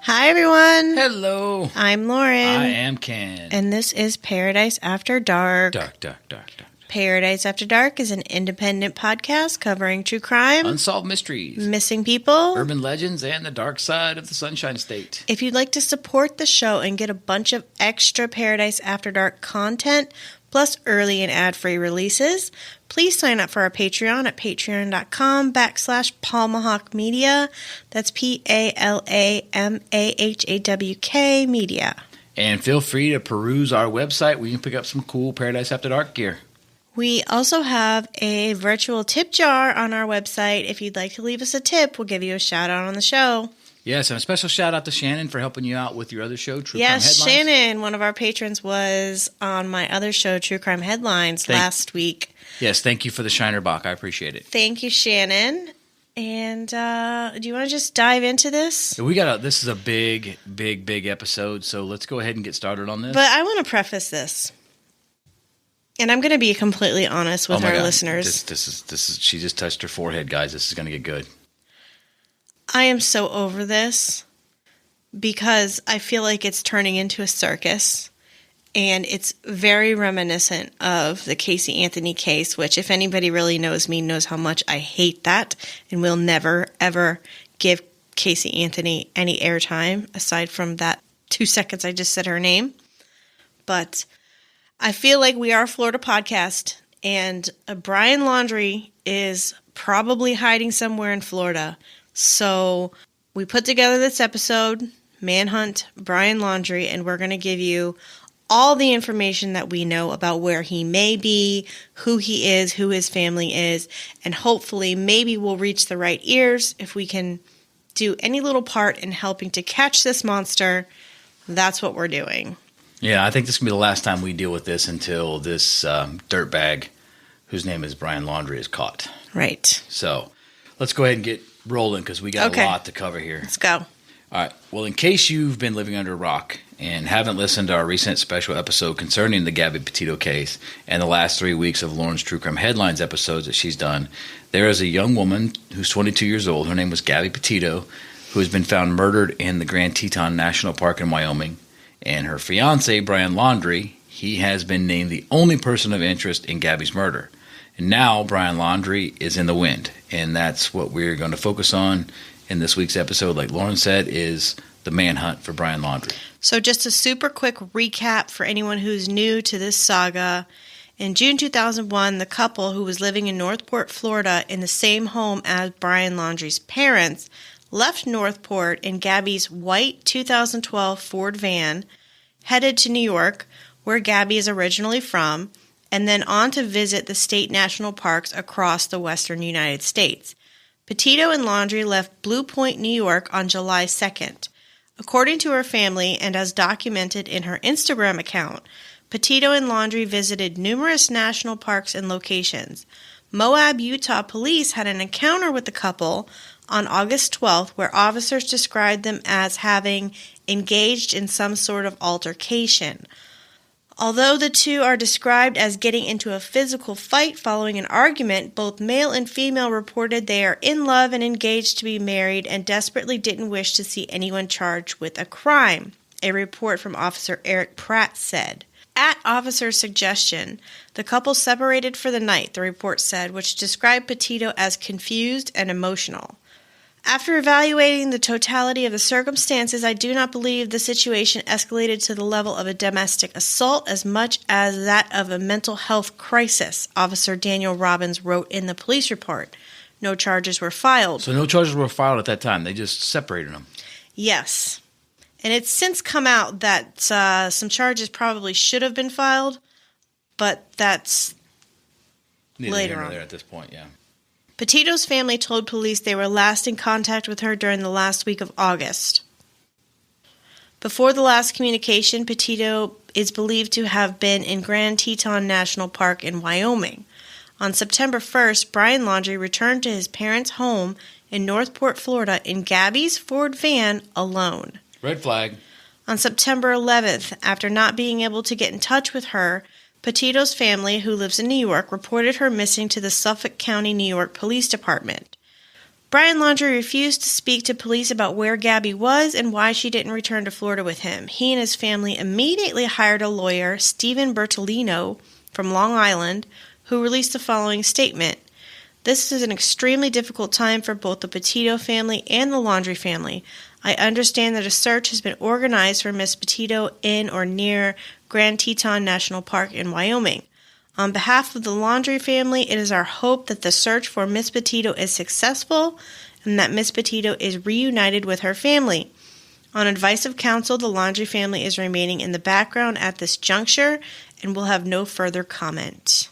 Hi, everyone. Hello. I'm Lauren. I am Ken. And this is Paradise After Dark. Dark. Paradise After Dark is an independent podcast covering true crime, unsolved mysteries, missing people, urban legends, and the dark side of the Sunshine State. If you'd like to support the show and get a bunch of extra Paradise After Dark content, plus early and ad-free releases, please sign up for our Patreon at patreon.com/Palmahawk Media. That's PALAMAHAWK Media. And feel free to peruse our website where you can pick up some cool Paradise After Dark gear. We also have a virtual tip jar on our website. If you'd like to leave us a tip, we'll give you a shout out on the show. Yes, and a special shout out to Shannon for helping you out with your other show, True Crime Headlines. Yes, Shannon, one of our patrons, was on my other show, True Crime Headlines, last week. Yes, thank you for the Shiner Bock. I appreciate it. Thank you, Shannon. And do you want to just dive into this? This is a big episode, so let's go ahead and get started on this. But I want to preface this. And I'm going to be completely honest with our listeners. This is. She just touched her forehead, guys. This is going to get good. I am so over this because I feel like it's turning into a circus, and it's very reminiscent of the Casey Anthony case, which if anybody really knows me knows how much I hate that and will never, ever give Casey Anthony any airtime aside from that 2 seconds I just said her name. But I feel like we are a Florida podcast, and Brian Laundrie is probably hiding somewhere in Florida. So we put together this episode, Manhunt, Brian Laundrie, and we're going to give you all the information that we know about where he may be, who he is, who his family is, and hopefully maybe we'll reach the right ears if we can do any little part in helping to catch this monster. That's what we're doing. Yeah, I think this is going to be the last time we deal with this until this dirtbag, whose name is Brian Laundrie, is caught. Right. So let's go ahead and get rolling because we got a lot to cover here. Let's go. All right. Well, in case you've been living under a rock and haven't listened to our recent special episode concerning the Gabby Petito case and the last 3 weeks of Lauren's True Crime Headlines episodes that she's done, there is a young woman who's 22 years old. Her name was Gabby Petito, who has been found murdered in the Grand Teton National Park in Wyoming. And her fiancé, Brian Laundrie, he has been named the only person of interest in Gabby's murder. And now Brian Laundrie is in the wind. And that's what we're going to focus on in this week's episode, like Lauren said, is the manhunt for Brian Laundrie. So just a super quick recap for anyone who's new to this saga. In June 2001, the couple who was living in Northport, Florida, in the same home as Brian Laundrie's parents, left Northport in Gabby's white 2012 Ford van, headed to New York, where Gabby is originally from, and then on to visit the state national parks across the western United States. Petito and Laundrie left Blue Point, New York on July 2nd. According to her family, and as documented in her Instagram account, Petito and Laundrie visited numerous national parks and locations. Moab, Utah police had an encounter with the couple on August 12th, where officers described them as having engaged in some sort of altercation. Although the two are described as getting into a physical fight following an argument, both male and female reported they are in love and engaged to be married and desperately didn't wish to see anyone charged with a crime, a report from Officer Eric Pratt said. At officer's suggestion, the couple separated for the night, the report said, which described Petito as confused and emotional. After evaluating the totality of the circumstances, I do not believe the situation escalated to the level of a domestic assault as much as that of a mental health crisis, Officer Daniel Robbins wrote in the police report. No charges were filed. So no charges were filed at that time. They just separated them. Yes. And it's since come out that some charges probably should have been filed, but that's later on. There at this point, yeah. Petito's family told police they were last in contact with her during the last week of August. Before the last communication, Petito is believed to have been in Grand Teton National Park in Wyoming. On September 1st, Brian Laundrie returned to his parents' home in Northport, Florida, in Gabby's Ford van alone. Red flag. On September 11th, after not being able to get in touch with her, Petito's family, who lives in New York, reported her missing to the Suffolk County, New York Police Department. Brian Laundrie refused to speak to police about where Gabby was and why she didn't return to Florida with him. He and his family immediately hired a lawyer, Stephen Bertolino, from Long Island, who released the following statement. This is an extremely difficult time for both the Petito family and the Laundrie family. I understand that a search has been organized for Miss Petito in or near Grand Teton National Park in Wyoming. On behalf of the Laundrie family, it is our hope that the search for Miss Petito is successful and that Miss Petito is reunited with her family. On advice of counsel, the Laundrie family is remaining in the background at this juncture and will have no further comment.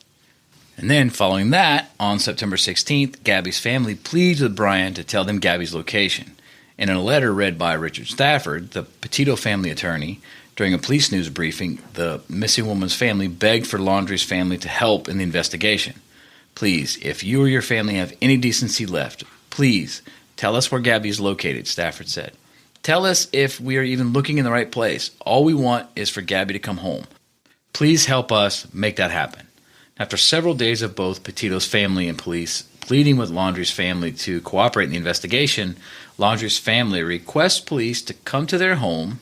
And then, following that, on September 16th, Gabby's family pleads with Brian to tell them Gabby's location. And in a letter read by Richard Stafford, the Petito family attorney, during a police news briefing, the missing woman's family begged for Laundrie's family to help in the investigation. Please, if you or your family have any decency left, please tell us where Gabby is located, Stafford said. Tell us if we are even looking in the right place. All we want is for Gabby to come home. Please help us make that happen. After several days of both Petito's family and police pleading with Laundrie's family to cooperate in the investigation, Laundrie's family requests police to come to their home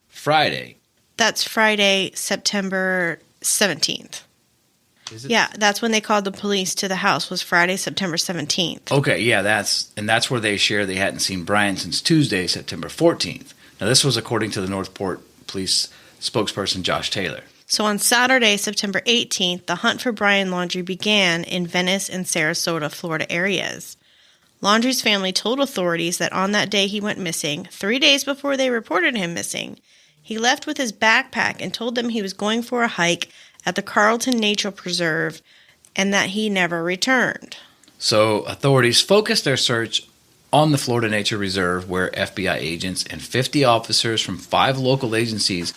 Friday. That's Friday, September 17th. Yeah, that's when they called the police to the house, was Friday, September 17th. Okay, yeah, that's where they share they hadn't seen Brian since Tuesday, September 14th. Now, this was according to the Northport Police spokesperson, Josh Taylor. So on Saturday, September 18th, the hunt for Brian Laundrie began in Venice and Sarasota, Florida areas. Laundrie's family told authorities that on that day he went missing, 3 days before they reported him missing. He left with his backpack and told them he was going for a hike at the Carlton Nature Preserve and that he never returned. So authorities focused their search on the Florida Nature Reserve, where FBI agents and 50 officers from 5 local agencies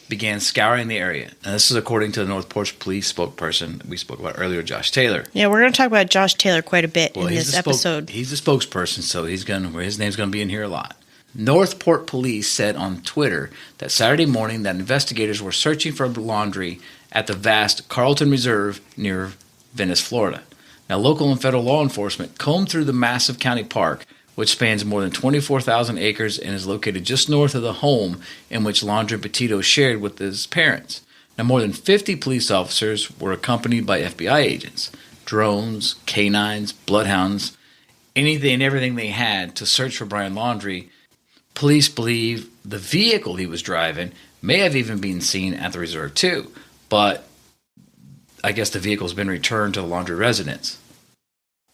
began scouring the area. Now, this is according to the Northport Police spokesperson we spoke about earlier, Josh Taylor. Yeah, we're going to talk about Josh Taylor quite a bit in this episode. He's the spokesperson, so his name's going to be in here a lot. Northport Police said on Twitter that Saturday morning that investigators were searching for Laundrie at the vast Carlton Reserve near Venice, Florida. Now, local and federal law enforcement combed through the massive county park, which spans more than 24,000 acres and is located just north of the home in which Laundrie Petito shared with his parents. Now, more than 50 police officers were accompanied by FBI agents, drones, canines, bloodhounds, anything and everything they had to search for Brian Laundrie. Police believe the vehicle he was driving may have even been seen at the reserve too, but I guess the vehicle's been returned to the Laundrie residence.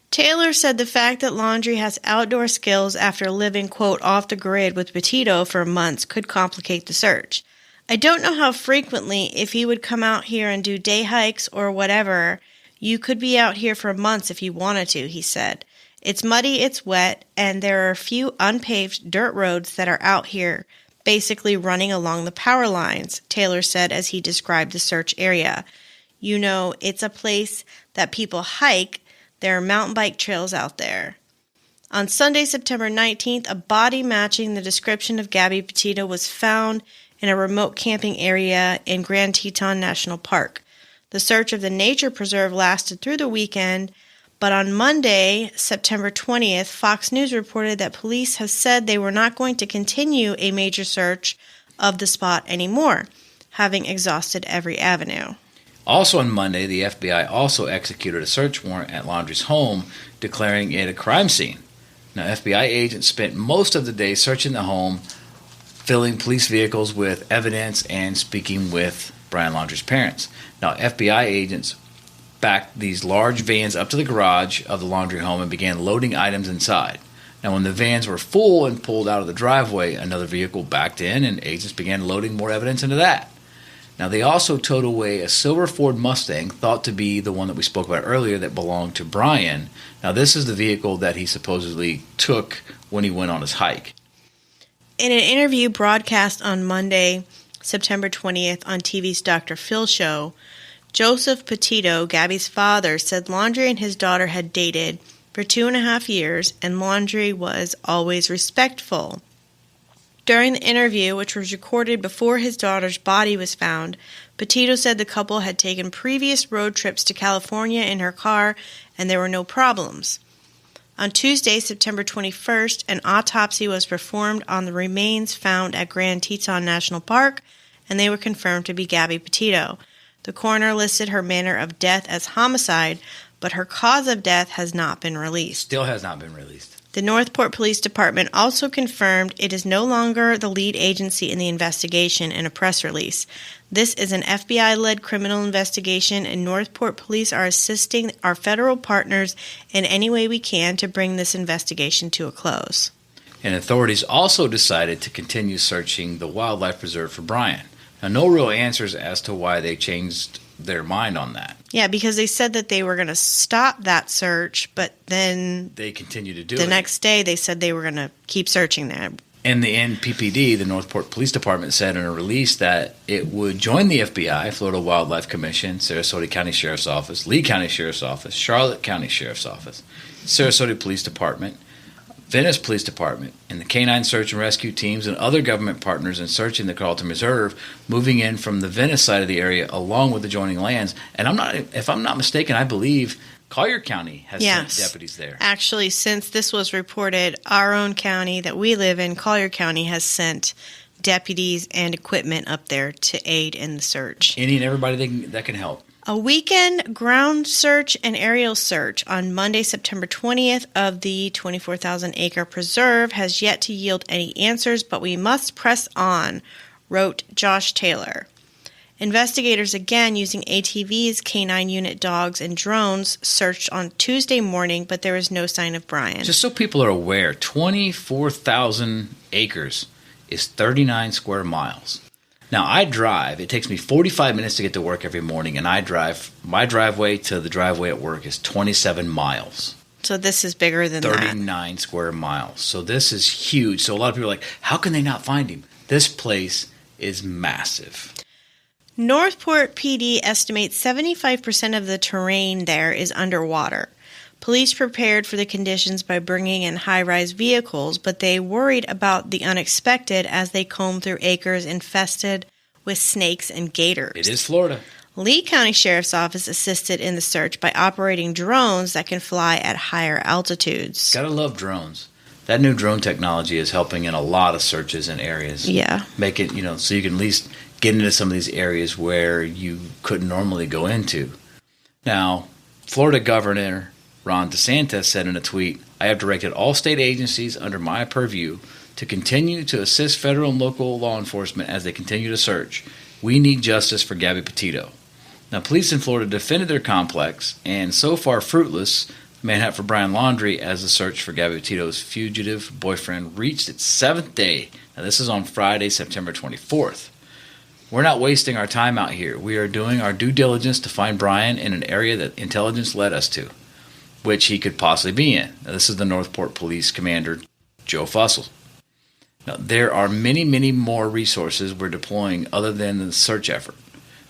Taylor said the fact that Laundrie has outdoor skills after living, quote, off the grid with Petito for months could complicate the search. I don't know how frequently, if he would come out here and do day hikes or whatever. You could be out here for months if you wanted to, he said. It's muddy, it's wet, and there are a few unpaved dirt roads that are out here, basically running along the power lines, Taylor said as he described the search area. You know, it's a place that people hike. There are mountain bike trails out there. On Sunday, September 19th, a body matching the description of Gabby Petito was found in a remote camping area in Grand Teton National Park. The search of the nature preserve lasted through the weekend, but on Monday, September 20th, Fox News reported that police have said they were not going to continue a major search of the spot anymore, having exhausted every avenue. Also on Monday, the FBI also executed a search warrant at Laundrie's home, declaring it a crime scene. Now, FBI agents spent most of the day searching the home, filling police vehicles with evidence, and speaking with Brian Laundrie's parents. Now, FBI agents backed these large vans up to the garage of the Laundrie home and began loading items inside. Now, when the vans were full and pulled out of the driveway, another vehicle backed in, and agents began loading more evidence into that. Now, they also towed away a silver Ford Mustang, thought to be the one that we spoke about earlier that belonged to Brian. Now, this is the vehicle that he supposedly took when he went on his hike. In an interview broadcast on Monday, September 20th on TV's Dr. Phil show, Joseph Petito, Gabby's father, said Laundrie and his daughter had dated for 2.5 years, and Laundrie was always respectful. During the interview, which was recorded before his daughter's body was found, Petito said the couple had taken previous road trips to California in her car and there were no problems. On Tuesday, September 21st, an autopsy was performed on the remains found at Grand Teton National Park, and they were confirmed to be Gabby Petito. The coroner listed her manner of death as homicide, but her cause of death has not been released. Still has not been released. The Northport Police Department also confirmed it is no longer the lead agency in the investigation in a press release. This is an FBI-led criminal investigation, and Northport Police are assisting our federal partners in any way we can to bring this investigation to a close. And authorities also decided to continue searching the wildlife preserve for Brian. Now, no real answers as to why they changed their mind on that. Yeah, because they said that they were going to stop that search, but then they continue to do it. The next day, they said they were going to keep searching that. And the NPPD, the Northport Police Department, said in a release that it would join the FBI, Florida Wildlife Commission, Sarasota County Sheriff's Office, Lee County Sheriff's Office, Charlotte County Sheriff's Office, Sarasota Police Department, Venice Police Department, and the Canine Search and Rescue teams and other government partners in searching the Carlton Reserve, moving in from the Venice side of the area along with adjoining lands. And if I'm not mistaken, I believe Collier County has sent deputies there. Actually, since this was reported, our own county that we live in, Collier County, has sent deputies and equipment up there to aid in the search. Any and everybody that can help. A weekend ground search and aerial search on Monday, September 20th of the 24,000-acre preserve has yet to yield any answers, but we must press on, wrote Josh Taylor. Investigators, again using ATVs, canine unit dogs, and drones, searched on Tuesday morning, but there was no sign of Brian. Just so people are aware, 24,000 acres is 39 square miles. Now, I drive. It takes me 45 minutes to get to work every morning, and I drive. My driveway to the driveway at work is 27 miles. So this is bigger than 39 square miles. So this is huge. So a lot of people are like, how can they not find him? This place is massive. Northport PD estimates 75% of the terrain there is underwater. Police prepared for the conditions by bringing in high-rise vehicles, but they worried about the unexpected as they combed through acres infested with snakes and gators. It is Florida. Lee County Sheriff's Office assisted in the search by operating drones that can fly at higher altitudes. Gotta love drones. That new drone technology is helping in a lot of searches in areas. Yeah. Make it, so you can at least get into some of these areas where you couldn't normally go into. Now, Florida Governor Ron DeSantis said in a tweet, I have directed all state agencies under my purview to continue to assist federal and local law enforcement as they continue to search. We need justice for Gabby Petito. Now, police in Florida defended their complex, and so far fruitless, manhunt for Brian Laundrie as the search for Gabby Petito's fugitive boyfriend reached its 7th day. Now, this is on Friday, September 24th. We're not wasting our time out here. We are doing our due diligence to find Brian in an area that intelligence led us to, which he could possibly be in. Now, this is the Northport Police Commander, Joe Fussell. Now, there are many, many more resources we're deploying other than the search effort.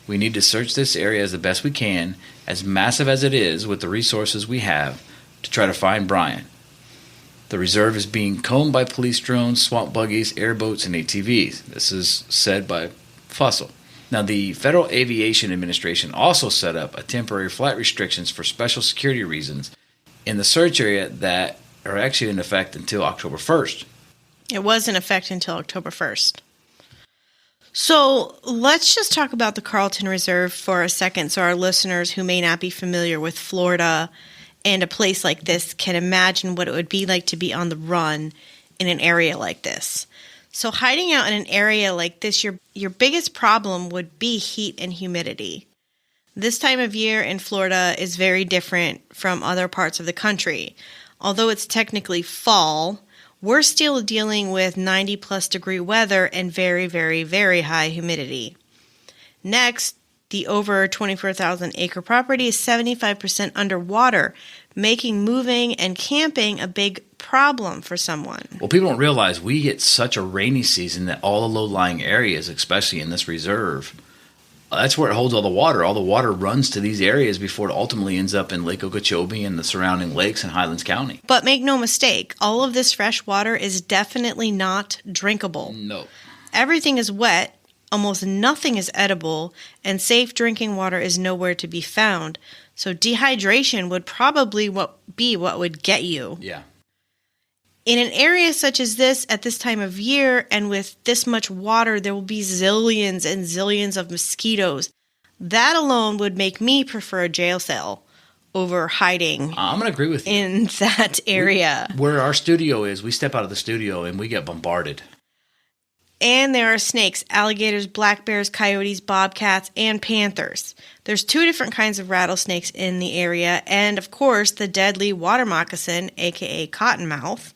We need to search this area as the best we can, as massive as it is, with the resources we have, to try to find Brian. The reserve is being combed by police drones, swamp buggies, airboats, and ATVs. This is said by Fussell. Now, the Federal Aviation Administration also set up a temporary flight restrictions for special security reasons in the search area that are actually in effect until October 1st. It was in effect until October 1st. So let's just talk about the Carlton Reserve for a second so our listeners who may not be familiar with Florida and a place like this can imagine what it would be like to be on the run in an area like this. So hiding out in an area like this, your biggest problem would be heat and humidity. This time of year in Florida is very different from other parts of the country. Although it's technically fall, we're still dealing with 90-plus degree weather and very, very, very high humidity. Next, the over 24,000-acre property is 75% underwater, making moving and camping a big problem for someone. Well, people don't realize we get such a rainy season that all the low-lying areas, especially in this reserve, that's where it holds all the water. All the water runs to these areas before it ultimately ends up in Lake Okeechobee and the surrounding lakes in Highlands County. But make no mistake, all of this fresh water is definitely not drinkable. No. Everything is wet, almost nothing is edible, and safe drinking water is nowhere to be found. So dehydration would probably be what would get you. Yeah. In an area such as this at this time of year and with this much water, there will be zillions and zillions of mosquitoes. That alone would make me prefer a jail cell over hiding. I'm going to agree with you. In that area. Where our studio is, we step out of the studio and we get bombarded. And there are snakes, alligators, black bears, coyotes, bobcats, and panthers. There's 2 different kinds of rattlesnakes in the area, and of course, the deadly water moccasin, aka cottonmouth.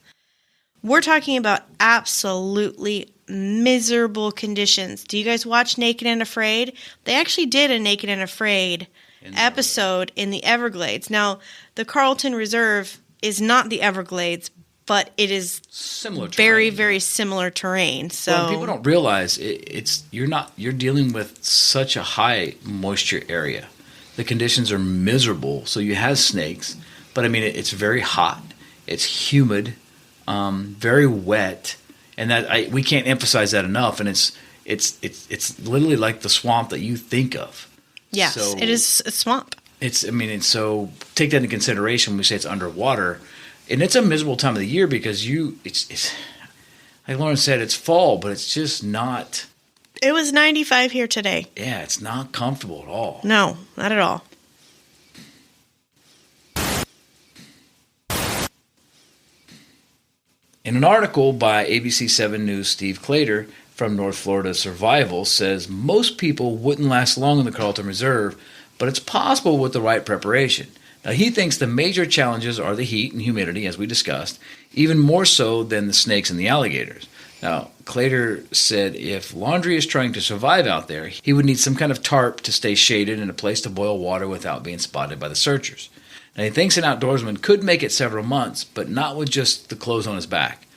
We're talking about absolutely miserable conditions. Do you guys watch Naked and Afraid? They actually did a Naked and Afraid episode in the Everglades. Now, the Carlton Reserve is not the Everglades, but it is similar very, terrain. very similar terrain. So well, people don't realize you're dealing with such a high moisture area. The conditions are miserable, so you have snakes, but I mean it's very hot, it's humid, very wet, and we can't emphasize that enough. And it's literally like the swamp that you think of. Yes, so it is a swamp. So take that into consideration when we say it's underwater. And it's a miserable time of the year because it's like Lauren said, it's fall, but it's just not. It was 95 here today. Yeah, it's not comfortable at all. No, not at all. In an article by ABC 7 News' Steve Clater from North Florida Survival says most people wouldn't last long in the Carlton Reserve, but it's possible with the right preparation. Now, he thinks the major challenges are the heat and humidity, as we discussed, even more so than the snakes and the alligators. Now, Clater said if Laundrie is trying to survive out there, he would need some kind of tarp to stay shaded and a place to boil water without being spotted by the searchers. Now, he thinks an outdoorsman could make it several months, but not with just the clothes on his back.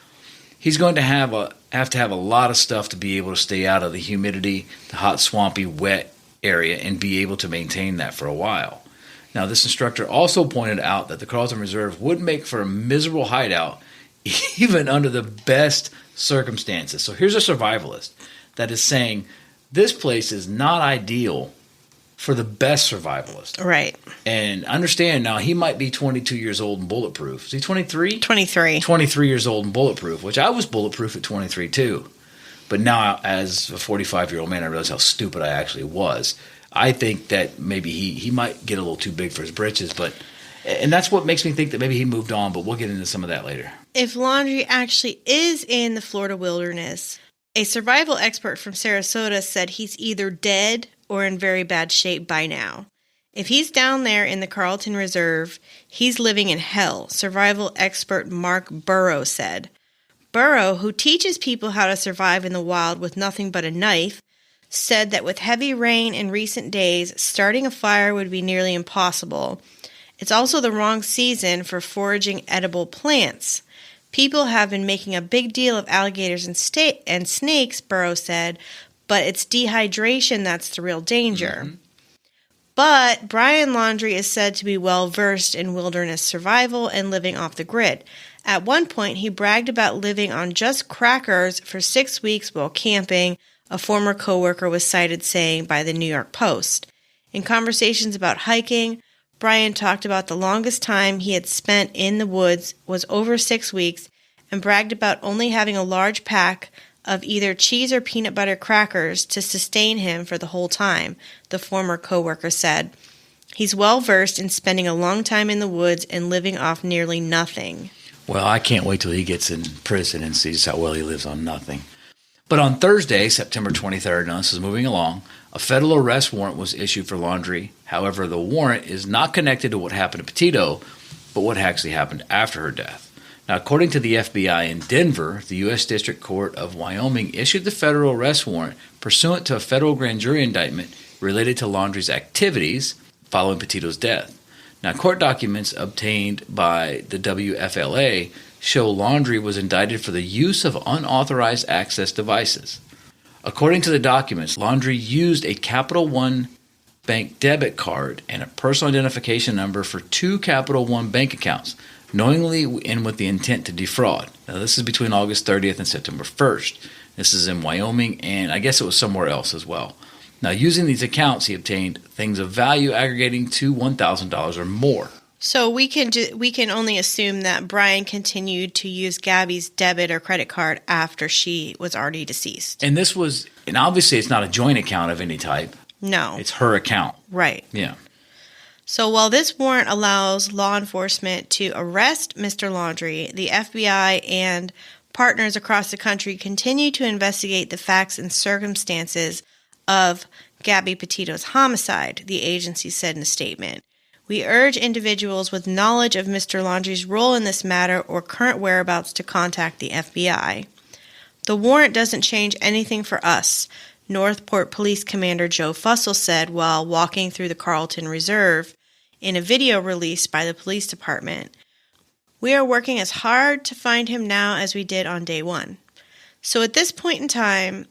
He's going to have to have a lot of stuff to be able to stay out of the humidity, the hot, swampy, wet area, and be able to maintain that for a while. Now, this instructor also pointed out that the Carlton Reserve would make for a miserable hideout even under the best circumstances. So here's a survivalist that is saying this place is not ideal for the best survivalist. Right. And understand now, he might be 22 years old and bulletproof. Is he 23? 23. 23 years old and bulletproof, which I was bulletproof at 23 too. But now, as a 45-year-old man, I realize how stupid I actually was. I think that maybe he might get a little too big for his britches, and that's what makes me think that maybe he moved on, but we'll get into some of that later. If Laundrie actually is in the Florida wilderness, a survival expert from Sarasota said he's either dead or in very bad shape by now. If he's down there in the Carlton Reserve, he's living in hell, survival expert Mark Burrow said. Burrow, who teaches people how to survive in the wild with nothing but a knife, said that with heavy rain in recent days, starting a fire would be nearly impossible. It's also the wrong season for foraging edible plants. People have been making a big deal of alligators and snakes, Burrow said, but it's dehydration that's the real danger. Mm-hmm. But Brian Laundrie is said to be well-versed in wilderness survival and living off the grid. At one point, he bragged about living on just crackers for 6 weeks while camping, a former coworker was cited saying by the New York Post. In conversations about hiking, Brian talked about the longest time he had spent in the woods was over 6 weeks and bragged about only having a large pack of either cheese or peanut butter crackers to sustain him for the whole time, the former coworker said. He's well versed in spending a long time in the woods and living off nearly nothing. Well, I can't wait till he gets in prison and sees how well he lives on nothing. But on Thursday, September 23rd, now this is moving along, a federal arrest warrant was issued for Laundrie. However, the warrant is not connected to what happened to Petito, but what actually happened after her death. Now, according to the FBI in Denver, the U.S. District Court of Wyoming issued the federal arrest warrant pursuant to a federal grand jury indictment related to Laundrie's activities following Petito's death. Now, court documents obtained by the WFLA show Laundrie was indicted for the use of unauthorized access devices. According to the documents, Laundrie used a Capital One bank debit card and a personal identification number for 2 Capital One bank accounts, knowingly and with the intent to defraud. Now, this is between August 30th and September 1st. This is in Wyoming, and I guess it was somewhere else as well. Now, using these accounts, he obtained things of value aggregating to $1,000 or more. So we can only assume that Brian continued to use Gabby's debit or credit card after she was already deceased. And obviously it's not a joint account of any type. No. It's her account. Right. Yeah. So while this warrant allows law enforcement to arrest Mr. Laundrie, the FBI and partners across the country continue to investigate the facts and circumstances of Gabby Petito's homicide, the agency said in a statement. We urge individuals with knowledge of Mr. Laundrie's role in this matter or current whereabouts to contact the FBI. The warrant doesn't change anything for us, Northport Police Commander Joe Fussell said while walking through the Carlton Reserve in a video released by the police department. We are working as hard to find him now as we did on day one. So at this point in time,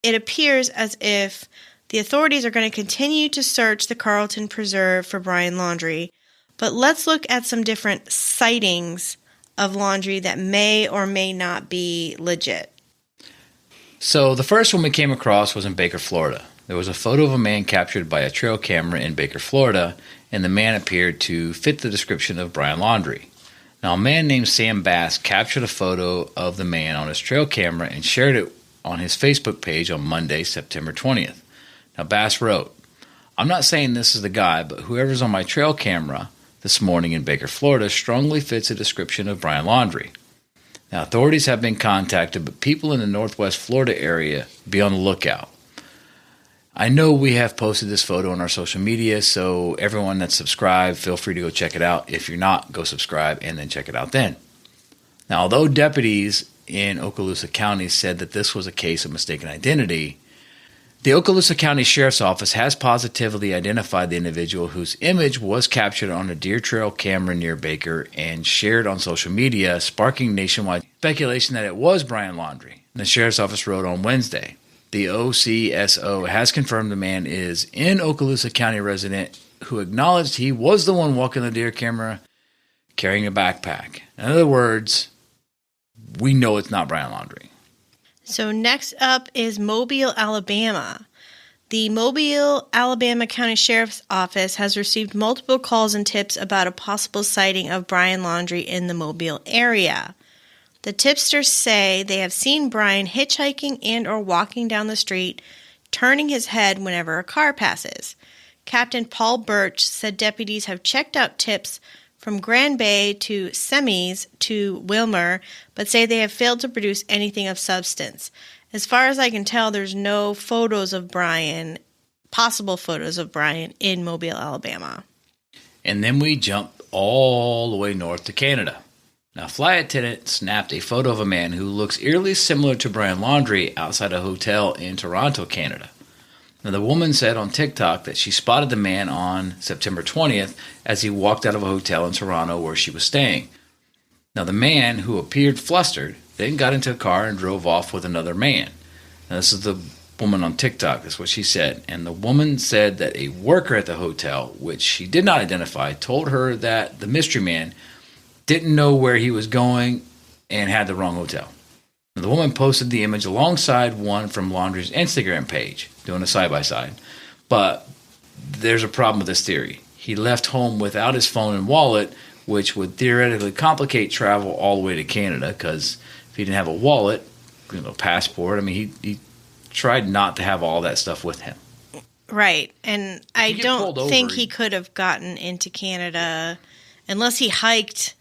it appears as if the authorities are going to continue to search the Carlton Preserve for Brian Laundrie, but let's look at some different sightings of Laundrie that may or may not be legit. So the first one we came across was in Baker, Florida. There was a photo of a man captured by a trail camera in Baker, Florida, and the man appeared to fit the description of Brian Laundrie. Now, a man named Sam Bass captured a photo of the man on his trail camera and shared it on his Facebook page on Monday, September 20th. Now, Bass wrote, I'm not saying this is the guy, but whoever's on my trail camera this morning in Baker, Florida strongly fits a description of Brian Laundrie. Now, authorities have been contacted, but people in the Northwest Florida area be on the lookout. I know we have posted this photo on our social media, so everyone that's subscribed, feel free to go check it out. If you're not, go subscribe and then check it out then. Now, although deputies in Okaloosa County said that this was a case of mistaken identity, the Okaloosa County Sheriff's Office has positively identified the individual whose image was captured on a deer trail camera near Baker and shared on social media, sparking nationwide speculation that it was Brian Laundrie. The Sheriff's Office wrote on Wednesday, the OCSO has confirmed the man is an Okaloosa County resident who acknowledged he was the one walking the deer camera carrying a backpack. In other words, we know it's not Brian Laundrie. So next up is Mobile, Alabama. The Mobile, Alabama County Sheriff's Office has received multiple calls and tips about a possible sighting of Brian Laundrie in the Mobile area. The tipsters say they have seen Brian hitchhiking and or walking down the street, turning his head whenever a car passes. Captain Paul Birch said deputies have checked out tips from Grand Bay to Semis to Wilmer, but say they have failed to produce anything of substance. As far as I can tell, there's no photos of Brian, possible photos of Brian in Mobile, Alabama. And then we jump all the way north to Canada. Now, a flight attendant snapped a photo of a man who looks eerily similar to Brian Laundrie outside a hotel in Toronto, Canada. Now, the woman said on TikTok that she spotted the man on September 20th as he walked out of a hotel in Toronto where she was staying. Now, the man, who appeared flustered, then got into a car and drove off with another man. Now, this is the woman on TikTok. That's what she said. And the woman said that a worker at the hotel, which she did not identify, told her that the mystery man didn't know where he was going and had the wrong hotel. Now, the woman posted the image alongside one from Laundrie's Instagram page, doing a side-by-side. But there's a problem with this theory. He left home without his phone and wallet, which would theoretically complicate travel all the way to Canada, because if he didn't have a wallet, passport, he tried not to have all that stuff with him. Right, and I don't think he could have gotten into Canada unless he hiked,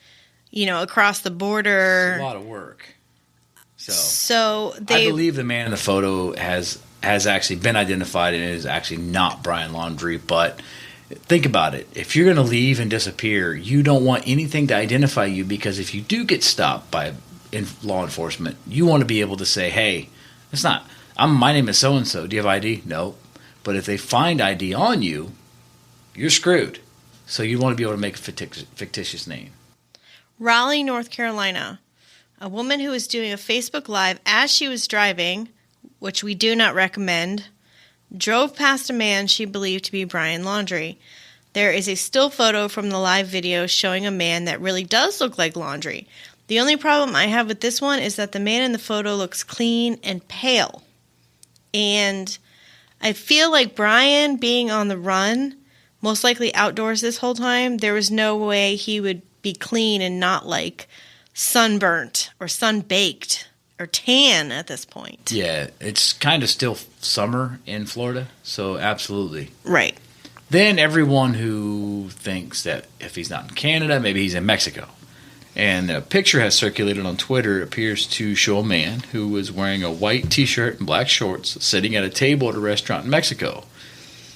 across the border. It's a lot of work. So I believe the man in the photo has actually been identified and it is actually not Brian Laundrie. But think about it. If you're going to leave and disappear, you don't want anything to identify you, because if you do get stopped by law enforcement, you want to be able to say, hey, it's not, my name is so-and-so. Do you have ID? No. But if they find ID on you, you're screwed. So you want to be able to make a fictitious name. Raleigh, North Carolina. A woman who was doing a Facebook Live as she was driving, which we do not recommend, drove past a man she believed to be Brian Laundrie. There is a still photo from the live video showing a man that really does look like Laundrie. The only problem I have with this one is that the man in the photo looks clean and pale. And I feel like Brian being on the run, most likely outdoors this whole time, there was no way he would be clean and not like sunburnt or sun-baked or tan at this point. Yeah, it's kind of still summer in Florida, so absolutely. Right. Then everyone who thinks that if he's not in Canada, maybe he's in Mexico. And a picture has circulated on Twitter. It appears to show a man who was wearing a white t-shirt and black shorts sitting at a table at a restaurant in Mexico.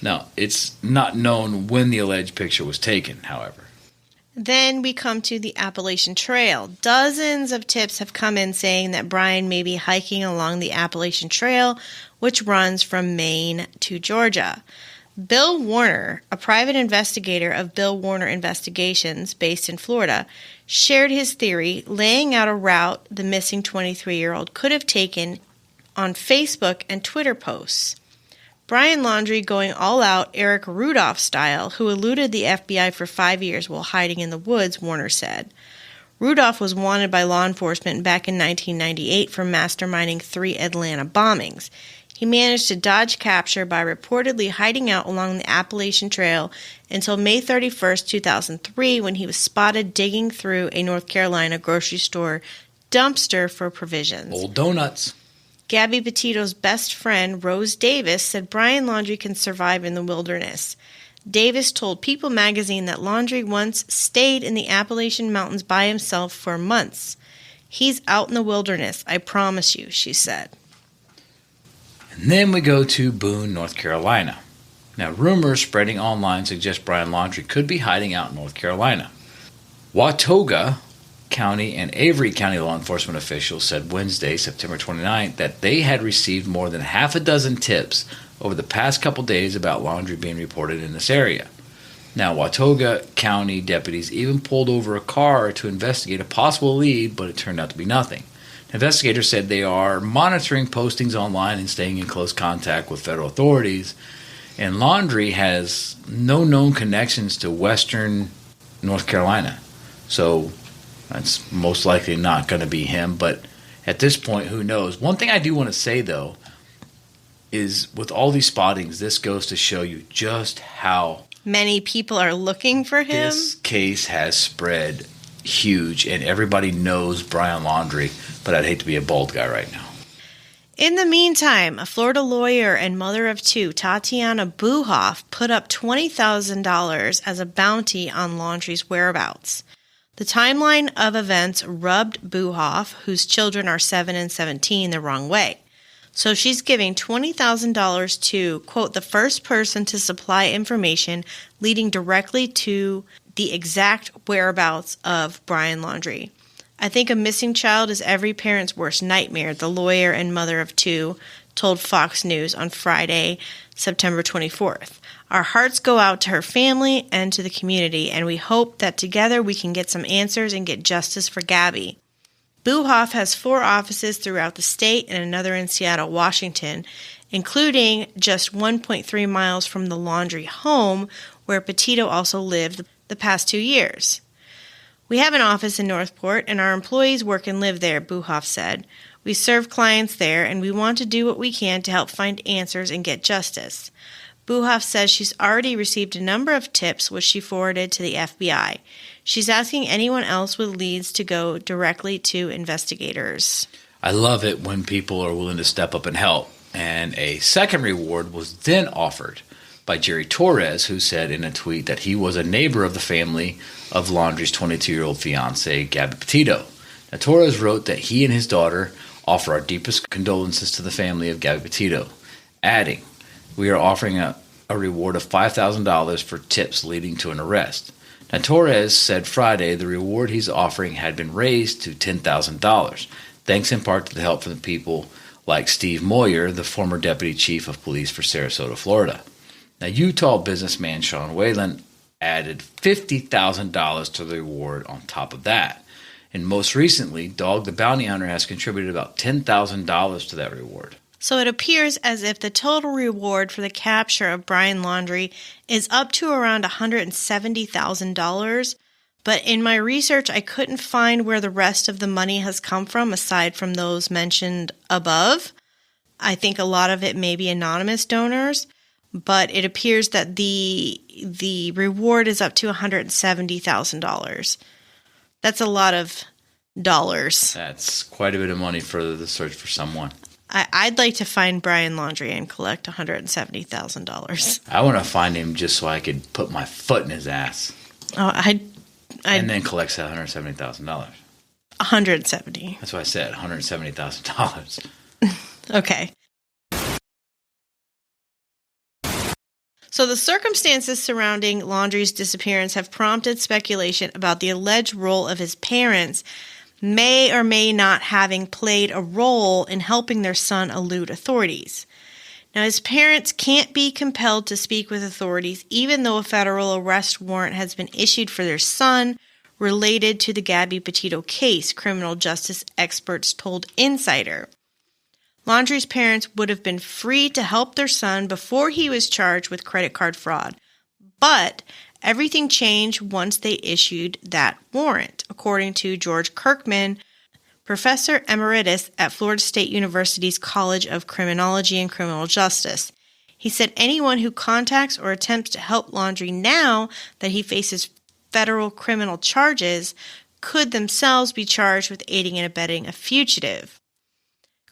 Now, it's not known when the alleged picture was taken, however. Then we come to the Appalachian Trail. Dozens of tips have come in saying that Brian may be hiking along the Appalachian Trail, which runs from Maine to Georgia. Bill Warner, a private investigator of Bill Warner Investigations based in Florida, shared his theory, laying out a route the missing 23-year-old could have taken on Facebook and Twitter posts. Brian Laundrie going all out Eric Rudolph style, who eluded the FBI for 5 years while hiding in the woods, Warner said. Rudolph was wanted by law enforcement back in 1998 for masterminding 3 Atlanta bombings. He managed to dodge capture by reportedly hiding out along the Appalachian Trail until May 31, 2003, when he was spotted digging through a North Carolina grocery store dumpster for provisions. Old donuts. Gabby Petito's best friend, Rose Davis, said Brian Laundrie can survive in the wilderness. Davis told People magazine that Laundrie once stayed in the Appalachian Mountains by himself for months. He's out in the wilderness, I promise you, she said. And then we go to Boone, North Carolina. Now, rumors spreading online suggest Brian Laundrie could be hiding out in North Carolina. Watauga County and Avery County law enforcement officials said Wednesday, September 29th, that they had received more than half a dozen tips over the past couple days about Laundrie being reported in this area. Now, Watauga County deputies even pulled over a car to investigate a possible lead, but it turned out to be nothing. Investigators said they are monitoring postings online and staying in close contact with federal authorities. And Laundrie has no known connections to western North Carolina. So that's most likely not going to be him. But at this point, who knows? One thing I do want to say, though, is with all these spottings, this goes to show you just how many people are looking for him. This case has spread huge, and everybody knows Brian Laundrie, but I'd hate to be a bald guy right now. In the meantime, a Florida lawyer and mother of 2, Tatiana Buhoff, put up $20,000 as a bounty on Laundrie's whereabouts. The timeline of events rubbed Buhoff, whose children are 7 and 17, the wrong way. So she's giving $20,000 to, quote, the first person to supply information leading directly to the exact whereabouts of Brian Laundrie. I think a missing child is every parent's worst nightmare, the lawyer and mother of 2 told Fox News on Friday, September 24th. Our hearts go out to her family and to the community, and we hope that together we can get some answers and get justice for Gabby. Buhoff has 4 offices throughout the state and another in Seattle, Washington, including just 1.3 miles from the Laundrie home where Petito also lived the past 2 years. We have an office in Northport, and our employees work and live there, Buhoff said. We serve clients there, and we want to do what we can to help find answers and get justice. Buhoff says she's already received a number of tips, which she forwarded to the FBI. She's asking anyone else with leads to go directly to investigators. I love it when people are willing to step up and help. And a second reward was then offered by Jerry Torres, who said in a tweet that he was a neighbor of the family of Laundrie's 22-year-old fiancée, Gabby Petito. Now, Torres wrote that he and his daughter offer our deepest condolences to the family of Gabby Petito, adding, we are offering a reward of $5,000 for tips leading to an arrest. Now, Torres said Friday the reward he's offering had been raised to $10,000, thanks in part to the help from the people like Steve Moyer, the former deputy chief of police for Sarasota, Florida. Now, Utah businessman Sean Whalen added $50,000 to the reward on top of that. And most recently, Dog the Bounty Hunter has contributed about $10,000 to that reward. So it appears as if the total reward for the capture of Brian Laundrie is up to around $170,000. But in my research, I couldn't find where the rest of the money has come from aside from those mentioned above. I think a lot of it may be anonymous donors, but it appears that the reward is up to $170,000. That's a lot of dollars. That's quite a bit of money for the search for someone. I'd like to find Brian Laundrie and collect $170,000. I want to find him just so I could put my foot in his ass. Oh, and then collect that $170,000. 170. That's what I said, $170,000. Okay. So the circumstances surrounding Laundrie's disappearance have prompted speculation about the alleged role of his parents may or may not having played a role in helping their son elude authorities. Now, his parents can't be compelled to speak with authorities, even though a federal arrest warrant has been issued for their son related to the Gabby Petito case, criminal justice experts told Insider. Laundrie's parents would have been free to help their son before he was charged with credit card fraud, but everything changed once they issued that warrant, according to George Kirkman, professor emeritus at Florida State University's College of Criminology and Criminal Justice. He said anyone who contacts or attempts to help Laundrie now that he faces federal criminal charges could themselves be charged with aiding and abetting a fugitive.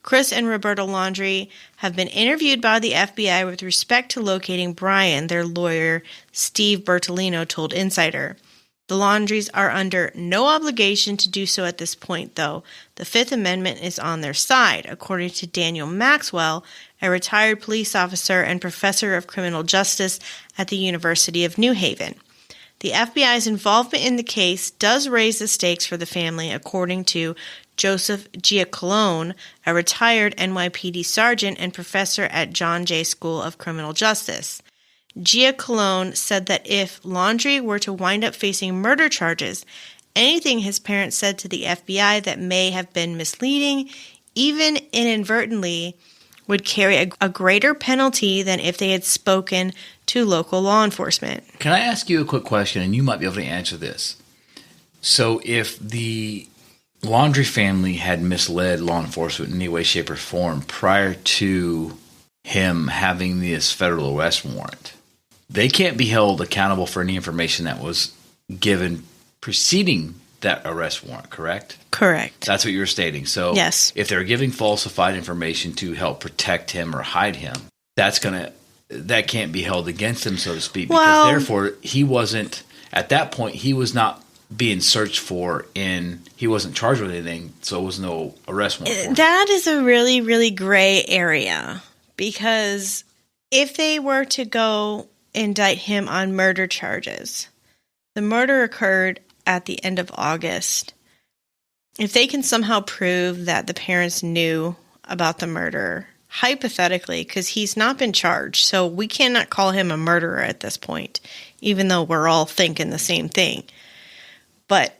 Chris and Roberta Laundrie have been interviewed by the FBI with respect to locating Brian, their lawyer, Steve Bertolino, told Insider. The Laundries are under no obligation to do so at this point, though. The Fifth Amendment is on their side, according to Daniel Maxwell, a retired police officer and professor of criminal justice at the University of New Haven. The FBI's involvement in the case does raise the stakes for the family, according to Joseph Giacolone, a retired NYPD sergeant and professor at John Jay School of Criminal Justice. Giacolone said that if Laundrie were to wind up facing murder charges, anything his parents said to the FBI that may have been misleading, even inadvertently, would carry a greater penalty than if they had spoken to local law enforcement. Can I ask you a quick question, and you might be able to answer this? So if the Laundrie family had misled law enforcement in any way, shape, or form prior to him having this federal arrest warrant, they can't be held accountable for any information that was given preceding that arrest warrant, correct? Correct. That's what you were stating. So yes, if they're giving falsified information to help protect him or hide him, that can't be held against him, so to speak, because therefore he wasn't, at that point, he was not being searched for he wasn't charged with anything, so it was no arrest warrant for him. That is a really, really gray area, because if they were to go indict him on murder charges, the murder occurred at the end of August. If they can somehow prove that the parents knew about the murder, hypothetically, because he's not been charged, so we cannot call him a murderer at this point, even though we're all thinking the same thing. But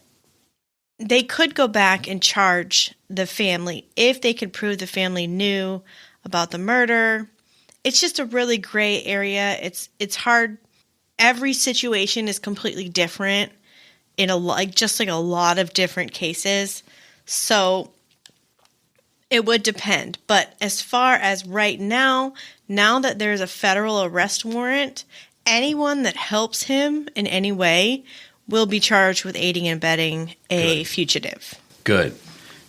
they could go back and charge the family if they could prove the family knew about the murder. It's just a really gray area. It's hard. Every situation is completely different in a lot of different cases. So it would depend. But as far as right now that there's a federal arrest warrant, anyone that helps him in any way will be charged with aiding and abetting a fugitive. Good.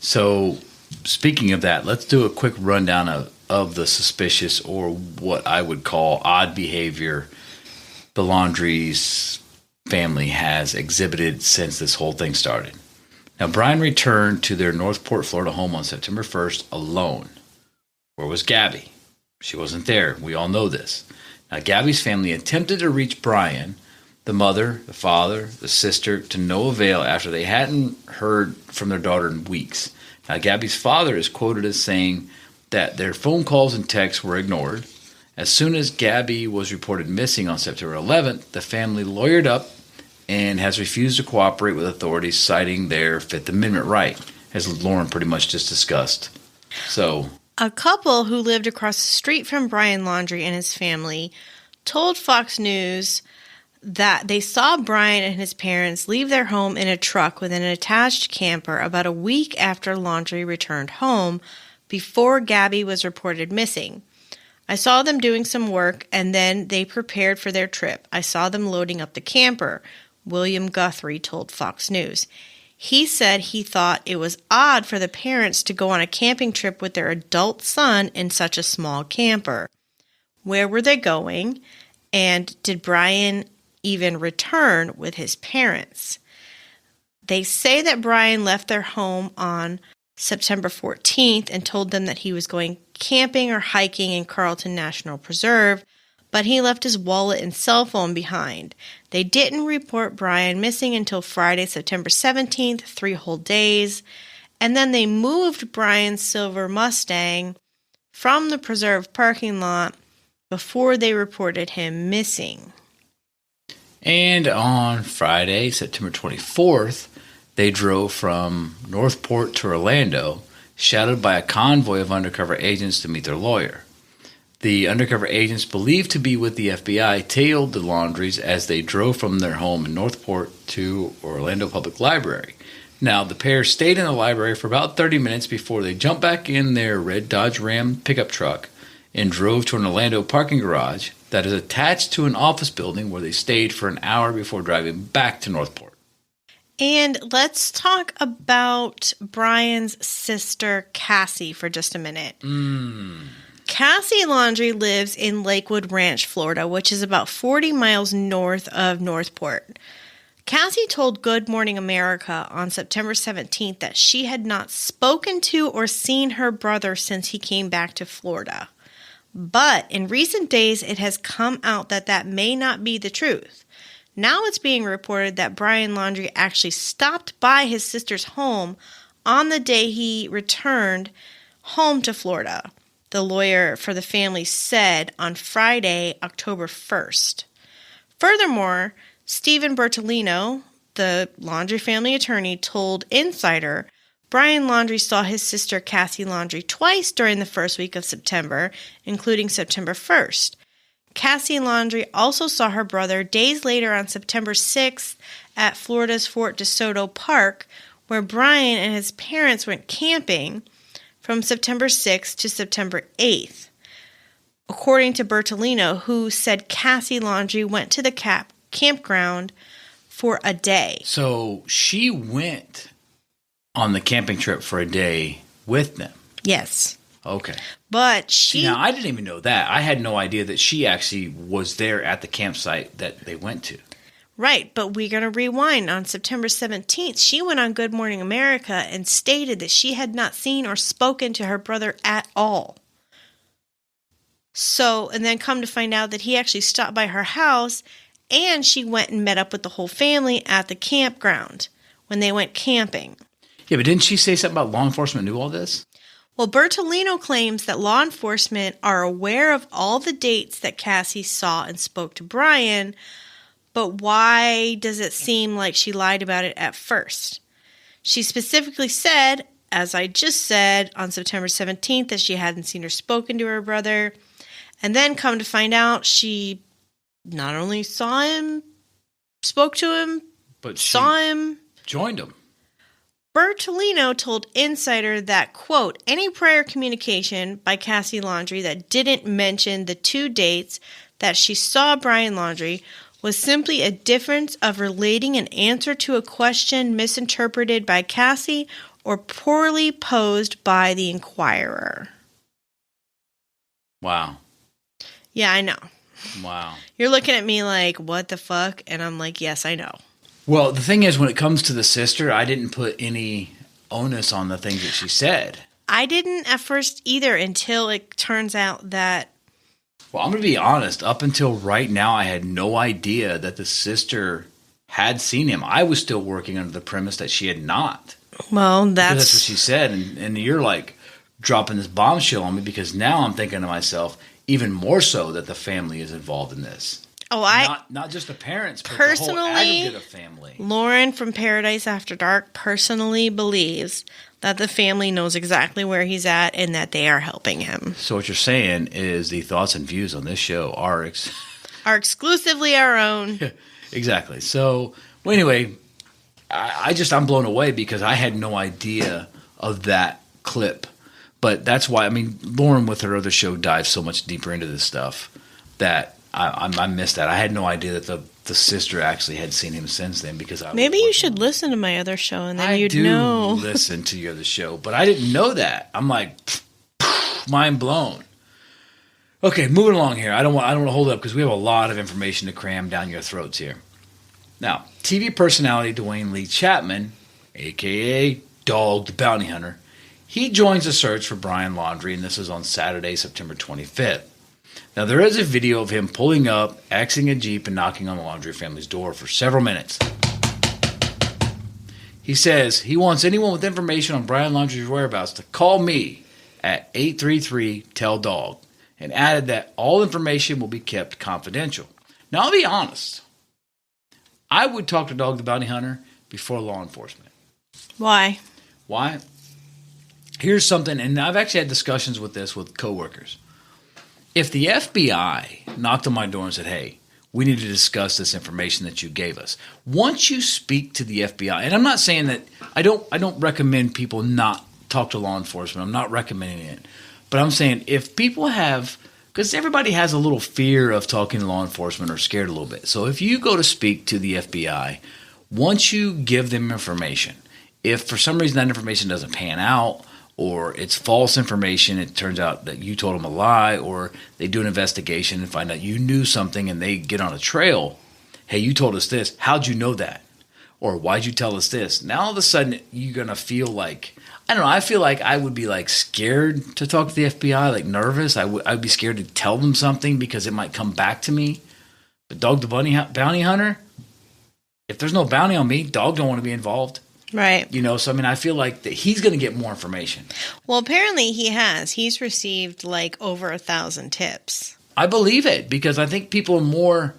So speaking of that, let's do a quick rundown of the suspicious, or what I would call odd behavior, the Laundrie's family has exhibited since this whole thing started. Now, Brian returned to their Northport, Florida home on September 1st alone. Where was Gabby? She wasn't there. We all know this. Now, Gabby's family attempted to reach Brian, the mother, the father, the sister, to no avail after they hadn't heard from their daughter in weeks. Now, Gabby's father is quoted as saying that their phone calls and texts were ignored. As soon as Gabby was reported missing on September 11th, the family lawyered up and has refused to cooperate with authorities, citing their Fifth Amendment right, as Lauren pretty much just discussed. So, a couple who lived across the street from Brian Laundrie and his family told Fox News that they saw Brian and his parents leave their home in a truck with an attached camper about a week after Laundrie returned home, before Gabby was reported missing. I saw them doing some work, and then they prepared for their trip. I saw them loading up the camper, William Guthrie told Fox News. He said he thought it was odd for the parents to go on a camping trip with their adult son in such a small camper. Where were they going? And did Brian even return with his parents? They say that Brian left their home on September 14th and told them that he was going camping or hiking in Carlton National Preserve, but he left his wallet and cell phone behind. They didn't report Brian missing until Friday, September 17th, 3 whole days, and then they moved Brian's silver Mustang from the preserve parking lot before they reported him missing. And on Friday, September 24th, they drove from Northport to Orlando, shadowed by a convoy of undercover agents to meet their lawyer. The undercover agents, believed to be with the FBI, tailed the Laundries as they drove from their home in Northport to Orlando Public Library. Now, the pair stayed in the library for about 30 minutes before they jumped back in their red Dodge Ram pickup truck and drove to an Orlando parking garage that is attached to an office building where they stayed for an hour before driving back to Northport. And let's talk about Brian's sister, Cassie, for just a minute. Cassie Laundrie lives in Lakewood Ranch, Florida, which is about 40 miles north of Northport. Cassie told Good Morning America on September 17th that she had not spoken to or seen her brother since he came back to Florida. But in recent days, it has come out that that may not be the truth. Now it's being reported that Brian Laundrie actually stopped by his sister's home on the day he returned home to Florida, the lawyer for the family said on Friday, October 1st. Furthermore, Stephen Bertolino, the Laundrie family attorney, told Insider Brian Laundrie saw his sister Cassie Laundrie twice during the first week of September, including September 1st. Cassie Laundrie also saw her brother days later on September 6th at Florida's Fort DeSoto Park, where Brian and his parents went camping from September 6th to September 8th. According to Bertolino, who said Cassie Laundrie went to the campground for a day. So she went on the camping trip for a day with them? Yes. Okay. But she... Now, I didn't even know that. I had no idea that she actually was there at the campsite that they went to. Right, but we're going to rewind. On September 17th, she went on Good Morning America and stated that she had not seen or spoken to her brother at all. So, and then come to find out that he actually stopped by her house, and she went and met up with the whole family at the campground when they went camping. Yeah, but didn't she say something about law enforcement knew all this? Well, Bertolino claims that law enforcement are aware of all the dates that Cassie saw and spoke to Brian, but why does it seem like she lied about it at first? She specifically said, as I just said, on September 17th that she hadn't seen or spoken to her brother, and then come to find out she not only saw him, spoke to him, but saw him, joined him. Bertolino told Insider that, quote, any prior communication by Cassie Laundrie that didn't mention the 2 dates that she saw Brian Laundrie was simply a difference of relating an answer to a question misinterpreted by Cassie or poorly posed by the Inquirer. Wow. Yeah, I know. Wow. You're looking at me like, what the fuck? And I'm like, yes, I know. Well, the thing is, when it comes to the sister, I didn't put any onus on the things that she said. I didn't at first either until it turns out that... Well, I'm going to be honest. Up until right now, I had no idea that the sister had seen him. I was still working under the premise that she had not. Well, that's what she said. And you're like dropping this bombshell on me because now I'm thinking to myself, even more so that the family is involved in this. Oh, not just the parents, but personally, the whole aggregate of family. Lauren from Paradise After Dark personally believes that the family knows exactly where he's at and that they are helping him. So what you're saying is the thoughts and views on this show are exclusively our own. Yeah, exactly. So, well, anyway, I'm blown away because I had no idea of that clip. But that's why, I mean, Lauren with her other show dives so much deeper into this stuff that I missed that. I had no idea that the sister actually had seen him since then because I maybe you should listen to my other show and then you'd know. I do listen to your other show, but I didn't know that. I'm like, mind blown. Okay, moving along here. I don't want to hold up because we have a lot of information to cram down your throats here. Now, TV personality Dwayne Lee Chapman, a.k.a. Dog the Bounty Hunter, he joins the search for Brian Laundrie, and this is on Saturday, September 25th. Now, there is a video of him pulling up, exiting a Jeep, and knocking on the Laundrie family's door for several minutes. He says he wants anyone with information on Brian Laundrie's whereabouts to call me at 833-TELL-DOG, and added that all information will be kept confidential. Now, I'll be honest. I would talk to Dog the Bounty Hunter before law enforcement. Why? Why? Here's something, and I've actually had discussions with this with coworkers. If the FBI knocked on my door and said, hey, we need to discuss this information that you gave us. Once you speak to the FBI, and I'm not saying that I don't recommend people not talk to law enforcement. I'm not recommending it. But I'm saying if people have, because everybody has a little fear of talking to law enforcement or scared a little bit. So if you go to speak to the FBI, once you give them information, if for some reason that information doesn't pan out, or it's false information, it turns out that you told them a lie, or they do an investigation and find out you knew something and they get on a trail. Hey, you told us this. How'd you know that? Or why'd you tell us this? Now all of a sudden you're going to feel like, I don't know, I feel like I would be like scared to talk to the FBI, like nervous. I'd be scared to tell them something because it might come back to me. But Dog the Bounty Hunter, if there's no bounty on me, Dog don't want to be involved. Right. You know, so I mean, I feel like that he's going to get more information. Well, apparently he has. He's received like over 1,000 tips. I believe it because I think people are more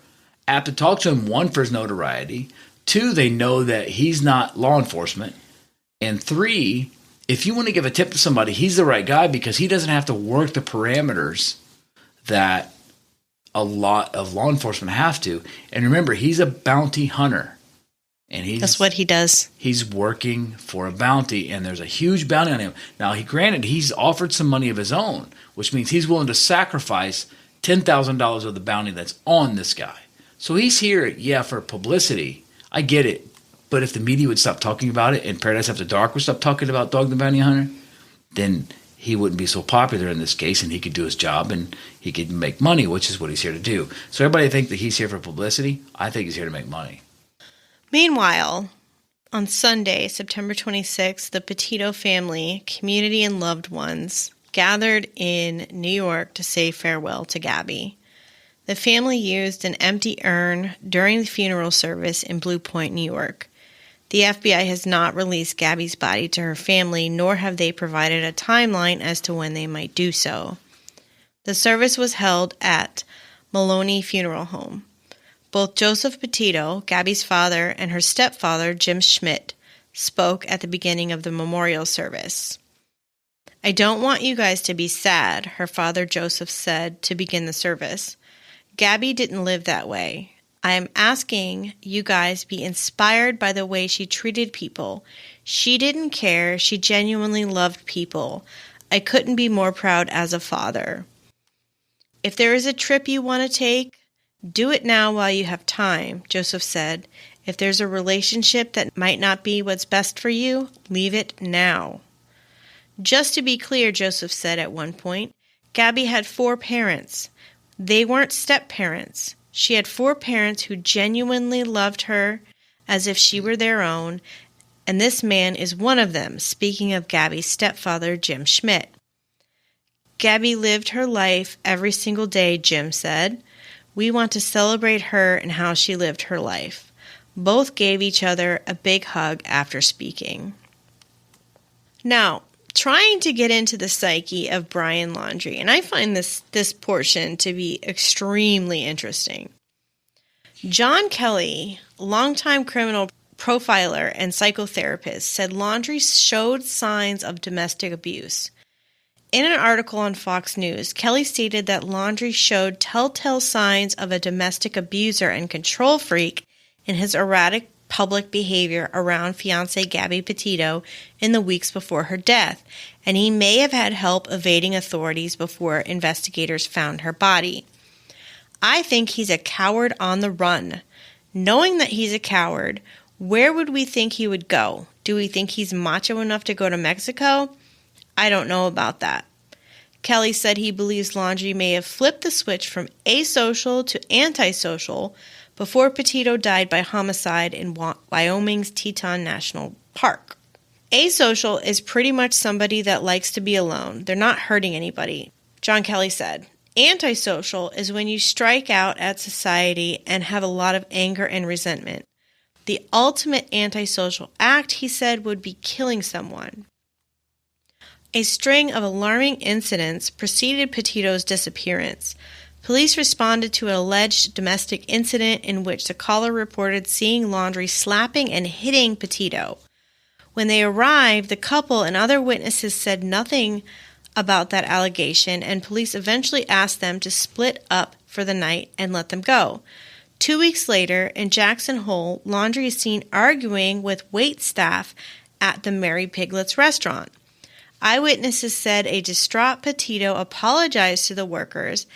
apt to talk to him, one, for his notoriety. Two, they know that he's not law enforcement. And three, if you want to give a tip to somebody, he's the right guy because he doesn't have to work the parameters that a lot of law enforcement have to. And remember, he's a bounty hunter. And that's what he does. He's working for a bounty, and there's a huge bounty on him. Now, he's offered some money of his own, which means he's willing to sacrifice $10,000 of the bounty that's on this guy. So he's here, yeah, for publicity. I get it. But if the media would stop talking about it and Paradise After Dark would stop talking about Dog the Bounty Hunter, then he wouldn't be so popular in this case, and he could do his job, and he could make money, which is what he's here to do. So everybody think that he's here for publicity. I think he's here to make money. Meanwhile, on Sunday, September 26th, the Petito family, community, and loved ones gathered in New York to say farewell to Gabby. The family used an empty urn during the funeral service in Blue Point, New York. The FBI has not released Gabby's body to her family, nor have they provided a timeline as to when they might do so. The service was held at Maloney Funeral Home. Both Joseph Petito, Gabby's father, and her stepfather, Jim Schmidt, spoke at the beginning of the memorial service. I don't want you guys to be sad, her father Joseph said to begin the service. Gabby didn't live that way. I am asking you guys be inspired by the way she treated people. She didn't care. She genuinely loved people. I couldn't be more proud as a father. If there is a trip you want to take, do it now while you have time, Joseph said. If there's a relationship that might not be what's best for you, leave it now. Just to be clear, Joseph said at one point, Gabby had 4 parents. They weren't step-parents. She had 4 parents who genuinely loved her as if she were their own, and this man is one of them, speaking of Gabby's stepfather, Jim Schmidt. Gabby lived her life every single day, Jim said. We want to celebrate her and how she lived her life. Both gave each other a big hug after speaking. Now, trying to get into the psyche of Brian Laundrie, and I find this portion to be extremely interesting. John Kelly, longtime criminal profiler and psychotherapist, said Laundrie showed signs of domestic abuse. In an article on Fox News, Kelly stated that Laundrie showed telltale signs of a domestic abuser and control freak in his erratic public behavior around fiancée Gabby Petito in the weeks before her death, and he may have had help evading authorities before investigators found her body. I think he's a coward on the run. Knowing that he's a coward, where would we think he would go? Do we think he's macho enough to go to Mexico? I don't know about that. Kelly said he believes Laundrie may have flipped the switch from asocial to antisocial before Petito died by homicide in Wyoming's Teton National Park. Asocial is pretty much somebody that likes to be alone. They're not hurting anybody, John Kelly said. Antisocial is when you strike out at society and have a lot of anger and resentment. The ultimate antisocial act, he said, would be killing someone. A string of alarming incidents preceded Petito's disappearance. Police responded to an alleged domestic incident in which the caller reported seeing Laundrie slapping and hitting Petito. When they arrived, the couple and other witnesses said nothing about that allegation, and police eventually asked them to split up for the night and let them go. 2 weeks later, in Jackson Hole, Laundrie is seen arguing with waitstaff at the Mary Piglet's restaurant. Eyewitnesses said a distraught Petito apologized to the workers,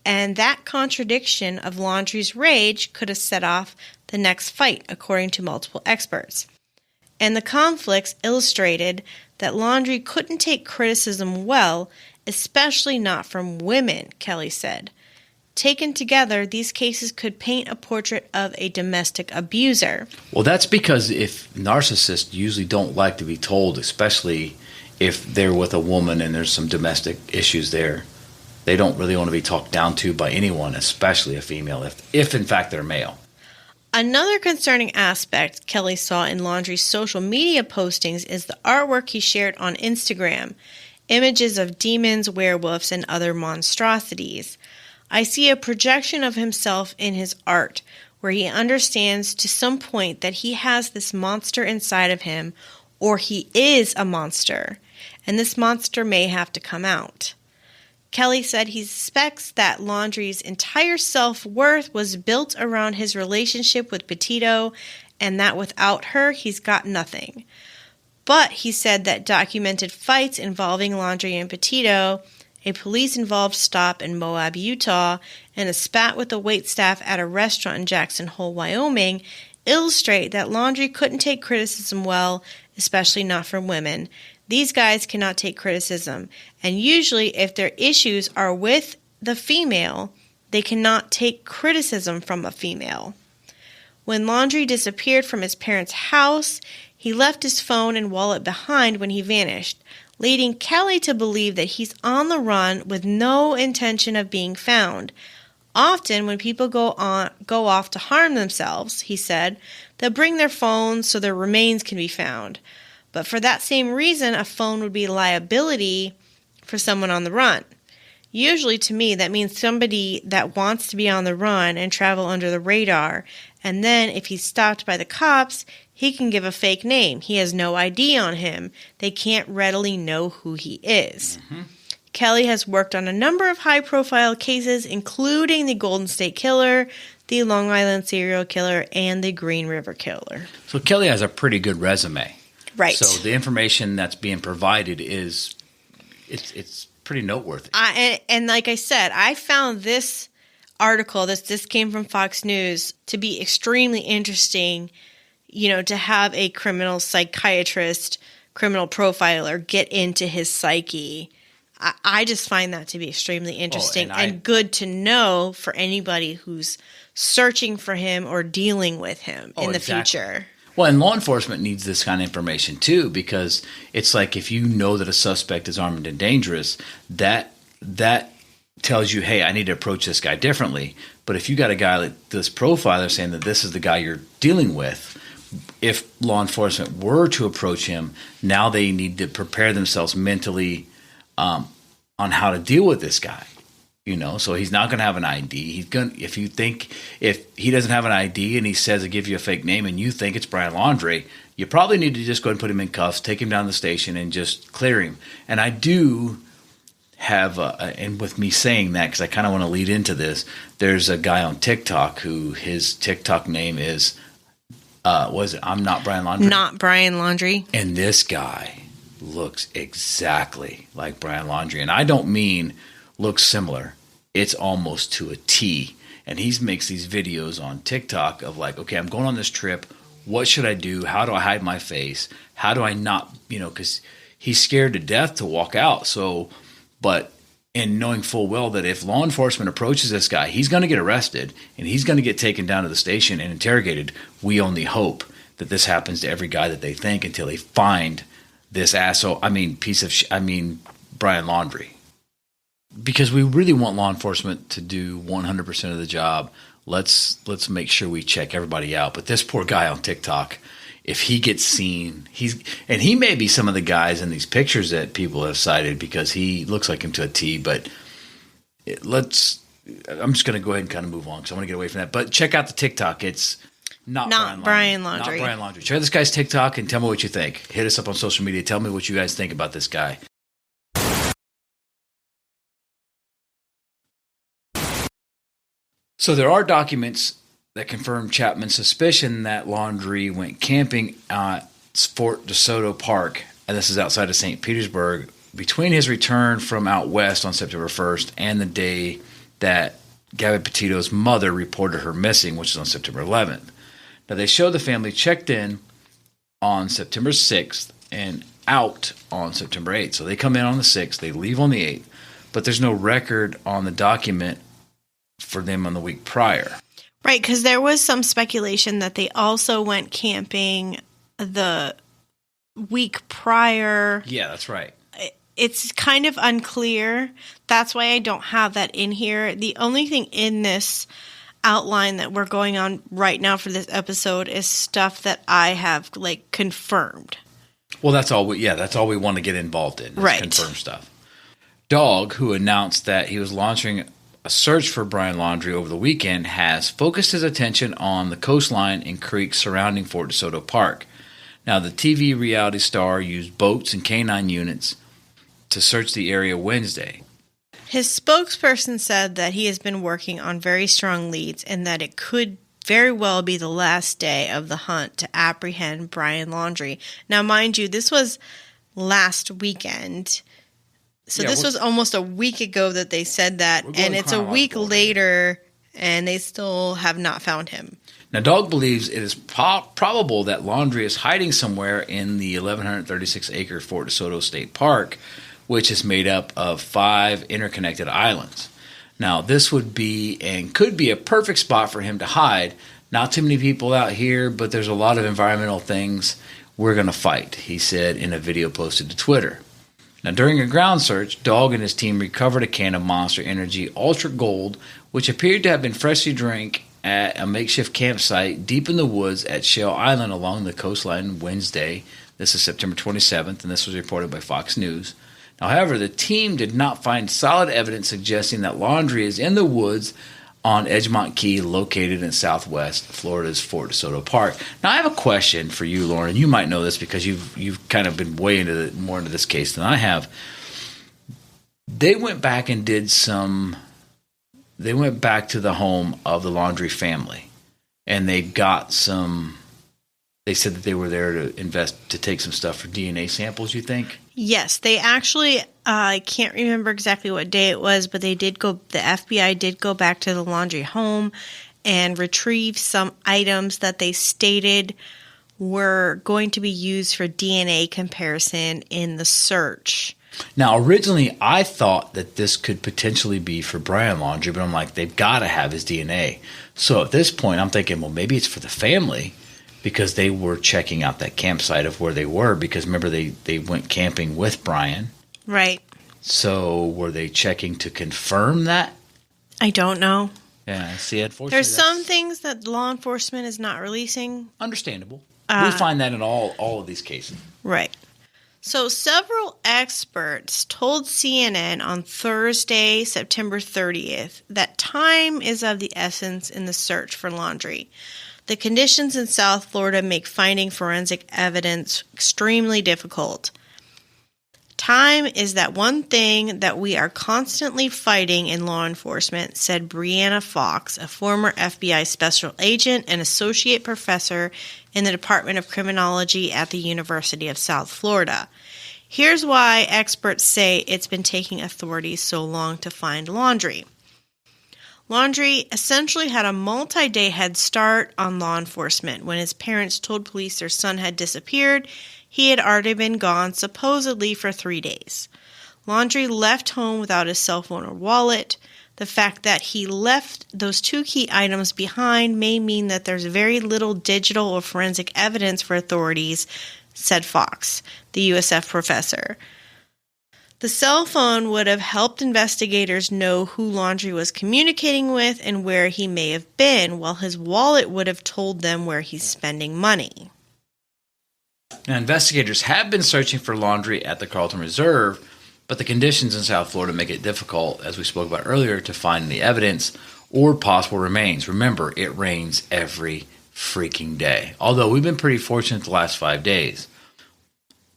and that contradiction of Laundrie's rage could have set off the next fight, according to multiple experts. And the conflicts illustrated that Laundrie couldn't take criticism well, especially not from women, Kelly said. Taken together, these cases could paint a portrait of a domestic abuser. Well, that's because if narcissists usually don't like to be told, especially if they're with a woman and there's some domestic issues there, they don't really want to be talked down to by anyone, especially a female, if in fact they're male. Another concerning aspect Kelly saw in Laundrie's social media postings is the artwork he shared on Instagram, images of demons, werewolves, and other monstrosities. I see a projection of himself in his art, where he understands to some point that he has this monster inside of him, or he is a monster, and this monster may have to come out. Kelly said he suspects that Laundrie's entire self-worth was built around his relationship with Petito, and that without her, he's got nothing. But he said that documented fights involving Laundrie and Petito, a police-involved stop in Moab, Utah, and a spat with the waitstaff at a restaurant in Jackson Hole, Wyoming, illustrate that Laundrie couldn't take criticism well, especially not from women. These guys cannot take criticism, and usually if their issues are with the female, they cannot take criticism from a female. When Laundrie disappeared from his parents' house, he left his phone and wallet behind when he vanished, leading Kelly to believe that he's on the run with no intention of being found. Often when people go off to harm themselves, he said, they'll bring their phones so their remains can be found. But for that same reason, a phone would be a liability for someone on the run. Usually, to me, that means somebody that wants to be on the run and travel under the radar, and then if he's stopped by the cops, he can give a fake name. He has no ID on him. They can't readily know who he is. Mm-hmm. Kelly has worked on a number of high-profile cases, including the Golden State Killer, the Long Island serial killer, and the Green River Killer. So Kelly has a pretty good resume. Right. So the information that's being provided is it's pretty noteworthy. And like I said, I found this article, this came from Fox News, to be extremely interesting, to have a criminal psychiatrist, criminal profiler get into his psyche. I just find that to be extremely interesting and good to know for anybody who's searching for him or dealing with him in the future. Well, and law enforcement needs this kind of information too, because it's like if you know that a suspect is armed and dangerous, that tells you, hey, I need to approach this guy differently. But if you got a guy like this profiler saying that this is the guy you're dealing with, if law enforcement were to approach him, now they need to prepare themselves mentally on how to deal with this guy. So he's not going to have an ID. If he doesn't have an ID and he says to give you a fake name and you think it's Brian Laundrie, you probably need to just go and put him in cuffs, take him down to the station, and just clear him. And I do have, and with me saying that, because I kind of want to lead into this, there's a guy on TikTok who his TikTok name is Was it I'm Not Brian Laundrie? Not Brian Laundrie. And this guy looks exactly like Brian Laundrie. And I don't mean looks similar. It's almost to a T. And he makes these videos on TikTok of like, okay, I'm going on this trip. What should I do? How do I hide my face? How do I not, because he's scared to death to walk out. So, but in knowing full well that if law enforcement approaches this guy, he's going to get arrested and he's going to get taken down to the station and interrogated. We only hope that this happens to every guy that they think until they find this asshole. Brian Laundrie. Because we really want law enforcement to do 100% of the job. Let's make sure we check everybody out. But this poor guy on TikTok, if he gets seen, he may be some of the guys in these pictures that people have cited because he looks like him to a T. But I'm just going to go ahead and kind of move on because I want to get away from that. But check out the TikTok. It's not Brian Laundrie. Not Brian Laundrie. Check out this guy's TikTok and tell me what you think. Hit us up on social media. Tell me what you guys think about this guy. So there are documents that confirm Chapman's suspicion that Laundrie went camping at Fort DeSoto Park, and this is outside of St. Petersburg, between his return from out west on September 1st and the day that Gabby Petito's mother reported her missing, which is on September 11th. Now, they show the family checked in on September 6th and out on September 8th. So they come in on the 6th, they leave on the 8th, but there's no record on the document for them on the week prior. Right, because there was some speculation that they also went camping the week prior. Yeah, that's right. It's kind of unclear. That's why I don't have that in here. The only thing in this outline that we're going on right now for this episode is stuff that I have confirmed. Well, that's all we want to get involved in. Right. Confirm stuff. Dog, who announced that he was launching a search for Brian Laundrie over the weekend, has focused his attention on the coastline and creeks surrounding Fort DeSoto Park. Now, the TV reality star used boats and canine units to search the area Wednesday. His spokesperson said that he has been working on very strong leads and that it could very well be the last day of the hunt to apprehend Brian Laundrie. Now, mind you, this was last weekend. So this was almost a week ago that they said that, and it's a week later, and they still have not found him. Now, Dog believes it is probable that Laundrie is hiding somewhere in the 1,136-acre Fort DeSoto State Park, which is made up of 5 interconnected islands. Now, this would be and could be a perfect spot for him to hide. Not too many people out here, but there's a lot of environmental things we're going to fight, he said in a video posted to Twitter. Now, during a ground search, Dog and his team recovered a can of Monster Energy Ultra Gold, which appeared to have been freshly drank at a makeshift campsite deep in the woods at Shell Island along the coastline Wednesday. This is September 27th, and this was reported by Fox News. Now, however, the team did not find solid evidence suggesting that Laundrie is in the woods on Edgemont Key, located in southwest Florida's Fort DeSoto Park. Now, I have a question for you, Lauren. You might know this because you've kind of been way more into this case than I have. They went back and they went back to the home of the Laundrie family, and they got some. They said that they were there to take some stuff for DNA samples, you think? Yes, they actually, I can't remember exactly what day it was, but the FBI did go back to the Laundrie home and retrieve some items that they stated were going to be used for DNA comparison in the search. Now, originally, I thought that this could potentially be for Brian Laundrie, but I'm like, they've got to have his DNA. So at this point, I'm thinking, well, maybe it's for the family, because they were checking out that campsite of where they were, because remember they went camping with Brian. Right. So were they checking to confirm that? I don't know. Yeah, see, unfortunately, there's some things that law enforcement is not releasing. Understandable. We find that in all of these cases. Right. So several experts told CNN on Thursday, September 30th, that time is of the essence in the search for Laundrie. The conditions in South Florida make finding forensic evidence extremely difficult. Time is that one thing that we are constantly fighting in law enforcement, said Brianna Fox, a former FBI special agent and associate professor in the Department of Criminology at the University of South Florida. Here's why experts say it's been taking authorities so long to find Laundrie. Laundrie essentially had a multi-day head start on law enforcement. When his parents told police their son had disappeared, he had already been gone, supposedly for 3 days. Laundrie left home without his cell phone or wallet. The fact that he left those 2 key items behind may mean that there's very little digital or forensic evidence for authorities, said Fox, the USF professor. The cell phone would have helped investigators know who Laundrie was communicating with and where he may have been, while his wallet would have told them where he's spending money. Now, investigators have been searching for Laundrie at the Carlton Reserve, but the conditions in South Florida make it difficult, as we spoke about earlier, to find the evidence or possible remains. Remember, it rains every freaking day, although we've been pretty fortunate the last 5 days.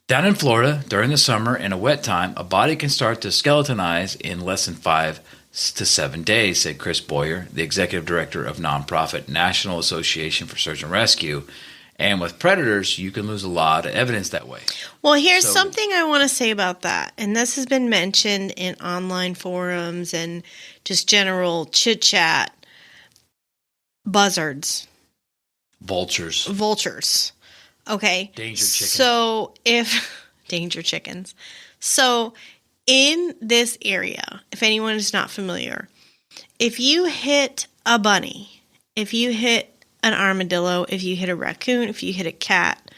Down in Florida, during the summer and a wet time, a body can start to skeletonize in less than 5 to 7 days, said Chris Boyer, the executive director of nonprofit National Association for Search and Rescue. And with predators, you can lose a lot of evidence that way. Well, here's something I want to say about that. And this has been mentioned in online forums and just general chit-chat. Buzzards. Vultures. Okay. Danger chickens. So danger chickens. So in this area, if anyone is not familiar, if you hit a bunny, if you hit an armadillo, if you hit a raccoon, if you hit a cat,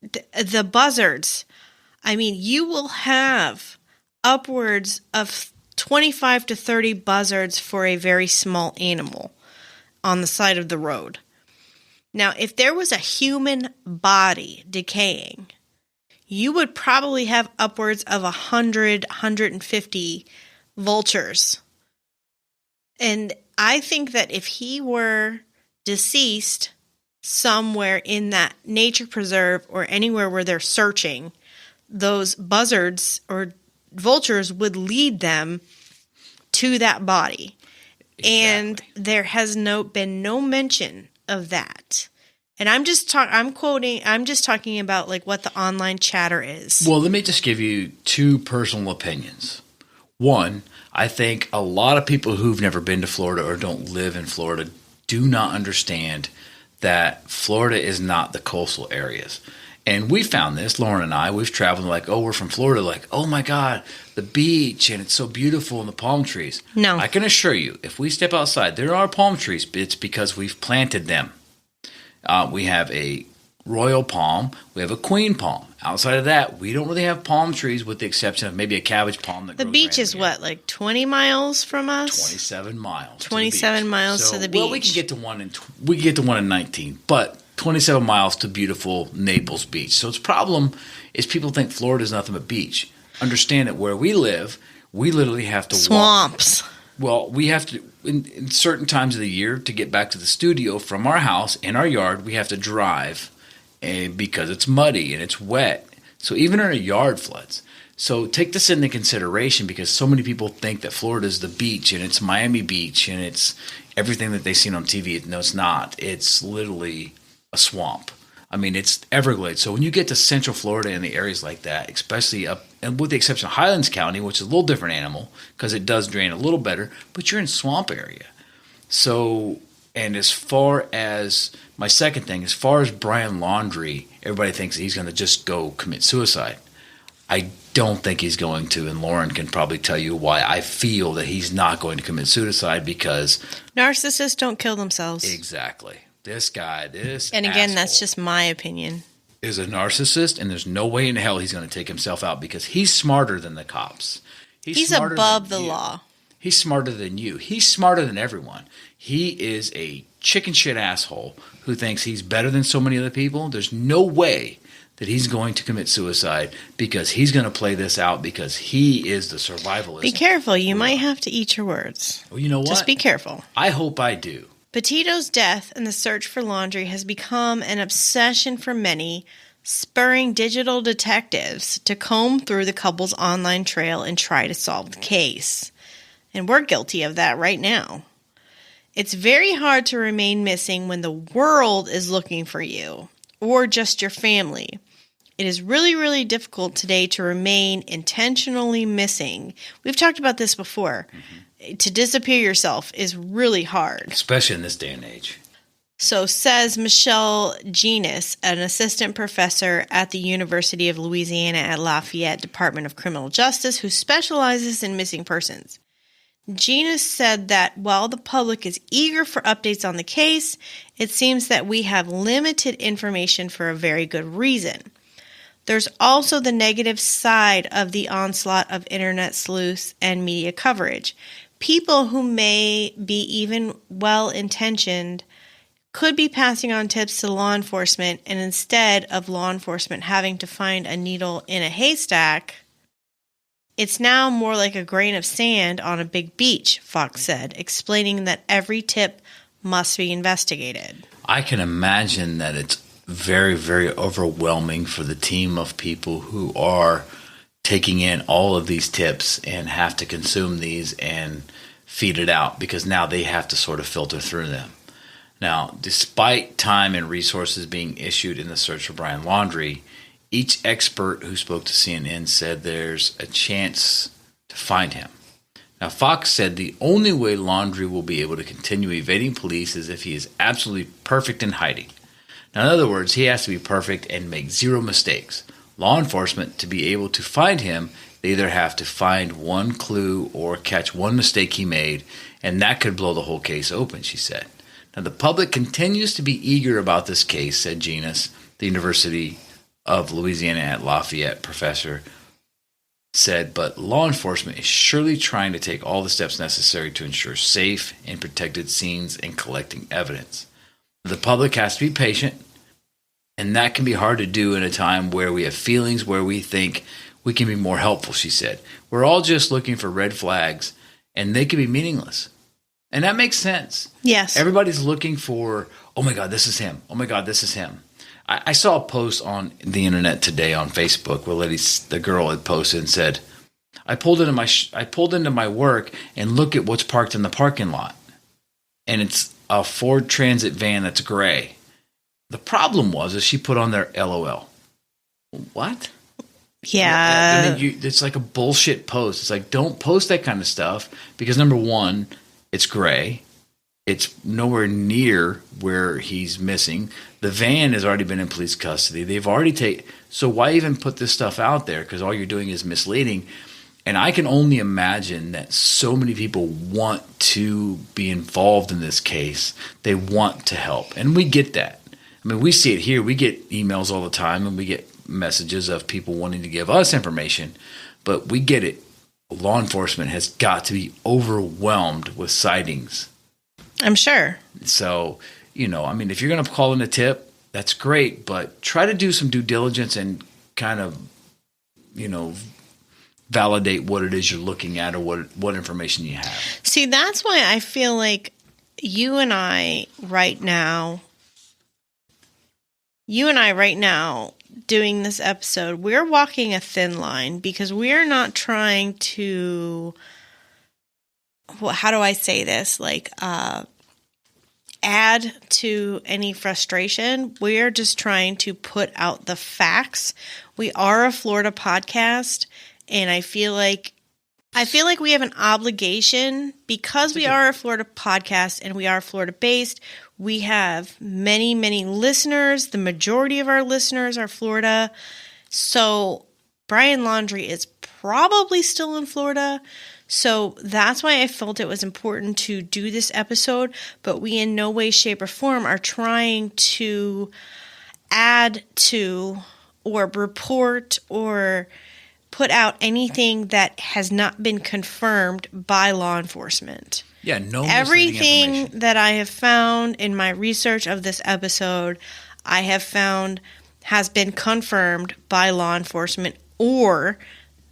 the buzzards, I mean, you will have upwards of 25 to 30 buzzards for a very small animal on the side of the road. Now, if there was a human body decaying, you would probably have upwards of 100, 150 vultures. And I think that if he were deceased somewhere in that nature preserve or anywhere where they're searching, those buzzards or vultures would lead them to that body. Exactly. And there has been no mention of that. And I'm just talking about like what the online chatter is. Well, let me just give you 2 personal opinions. One, I think a lot of people who've never been to Florida or don't live in Florida do not understand that Florida is not the coastal areas. And we found this, Lauren and I, we've traveled like, oh, we're from Florida, like, oh my God, the beach, and it's so beautiful, and the palm trees. No. I can assure you, if we step outside, there are palm trees, but it's because we've planted them. We have a royal palm, we have a queen palm. Outside of that, we don't really have palm trees with the exception of maybe a cabbage palm. The beach is what, like 20 miles from us? 27 miles. 27 miles to the beach. Well, we can get to one in 19, but 27 miles to beautiful Naples Beach. So its problem is people think Florida is nothing but beach. Understand that where we live, we literally have to swamps. Well, we have to, in certain times of the year, to get back to the studio from our house, in our yard, we have to drive because it's muddy and it's wet. So even our yard floods. So take this into consideration because so many people think that Florida is the beach and it's Miami Beach and it's everything that they've seen on TV. No, it's not. It's literally a swamp. I mean, it's Everglades. So when you get to Central Florida and the areas like that, especially up, and with the exception of Highlands County, which is a little different animal because it does drain a little better, but you're in swamp area. So, and as far as my second thing, as far as Brian Laundrie, everybody thinks he's going to just go commit suicide. I don't think he's going to, and Lauren can probably tell you why I feel that he's not going to commit suicide because narcissists don't kill themselves. Exactly. This guy, and again, that's just my opinion, is a narcissist, and there's no way in hell he's going to take himself out because he's smarter than the cops. He's above the law. He's smarter than you. He's smarter than everyone. He is a chicken shit asshole who thinks he's better than so many other people. There's no way that he's going to commit suicide because he's going to play this out because he is the survivalist. Be careful. You might have to eat your words. Well, you know what? Just be careful. I hope I do. Petito's death and the search for Laundrie has become an obsession for many, spurring digital detectives to comb through the couple's online trail and try to solve the case. And we're guilty of that right now. It's very hard to remain missing when the world is looking for you. or just your family. It is really, really difficult today to remain intentionally missing. We've talked about this before. Mm-hmm. To disappear yourself is really hard. Especially in this day and age. So says Michelle Genis, an assistant professor at the University of Louisiana at Lafayette Department of Criminal Justice, who specializes in missing persons. Genis said that while the public is eager for updates on the case, it seems that we have limited information for a very good reason. There's also the negative side of the onslaught of internet sleuths and media coverage. People who may be even well-intentioned could be passing on tips to law enforcement, and instead of law enforcement having to find a needle in a haystack, it's now more like a grain of sand on a big beach, Fox said, explaining that every tip must be investigated. I can imagine that it's very, very overwhelming for the team of people who are taking in all of these tips and have to consume these and feed it out, because now they have to sort of filter through them. Now, despite time and resources being issued in the search for Brian Laundrie, each expert who spoke to CNN said there's a chance to find him. Now, Fox said the only way Laundrie will be able to continue evading police is if he is absolutely perfect in hiding. Now, in other words, he has to be perfect and make zero mistakes. Law enforcement, to be able to find him, they either have to find one clue or catch one mistake he made, and that could blow the whole case open, she said. Now, the public continues to be eager about this case, said Genis, the University of Louisiana at Lafayette professor, said, but law enforcement is surely trying to take all the steps necessary to ensure safe and protected scenes and collecting evidence. The public has to be patient, and that can be hard to do in a time where we have feelings where we think we can be more helpful, she said. We're all just looking for red flags, and they can be meaningless. And that makes sense. Yes. Everybody's looking for, oh my God, this is him. Oh my God, this is him. I saw a post on the internet today on Facebook where the girl had posted and said, I pulled into my work and look at what's parked in the parking lot. And it's a Ford Transit van that's gray. The problem was she put on there LOL. What? Yeah. I mean, it's like a bullshit post. It's like, don't post that kind of stuff because, number one, it's gray. It's nowhere near where he's missing. The van has already been in police custody. They've already so why even put this stuff out there? Because all you're doing is misleading. And I can only imagine that so many people want to be involved in this case. They want to help. And we get that. I mean, we see it here. We get emails all the time, and we get messages of people wanting to give us information. But we get it. Law enforcement has got to be overwhelmed with sightings. I'm sure. So, I mean, if you're going to call in a tip, that's great. But try to do some due diligence and kind of, validate what it is you're looking at or what information you have. See, that's why I feel like you and I right now doing this episode, we're walking a thin line because we're not trying to, how do I say this? Add to any frustration. We're just trying to put out the facts. We are a Florida podcast, and I feel like we have an obligation because we are a Florida podcast and we are Florida based. We have many, many listeners. The majority of our listeners are Florida. So Brian Laundrie is probably still in Florida. So that's why I felt it was important to do this episode, but we in no way, shape, or form are trying to add to or report or put out anything that has not been confirmed by law enforcement. Yeah, no. Everything that I have found in my research of this episode, I have found has been confirmed by law enforcement or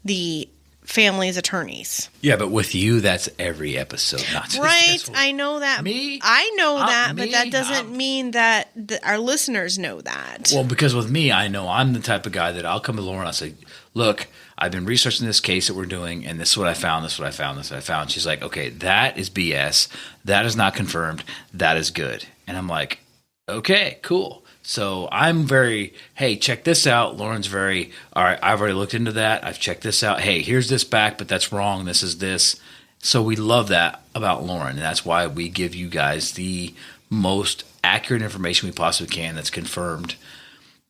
the family's attorneys. Yeah, but with you, that's every episode, not just right. this one. I know that. Me? I know that, but that doesn't mean that our listeners know that. Well, because with me, I know I'm the type of guy that I'll come to Lauren and I'll say, look, I've been researching this case that we're doing, and this is what I found, this is what I found, this is what I found. She's like, okay, that is BS. That is not confirmed. That is good. And I'm like, okay, cool. So I'm very, hey, check this out. Lauren's very, all right, I've already looked into that. I've checked this out. Hey, here's this back, but that's wrong. This is this. So we love that about Lauren. And that's why we give you guys the most accurate information we possibly can that's confirmed.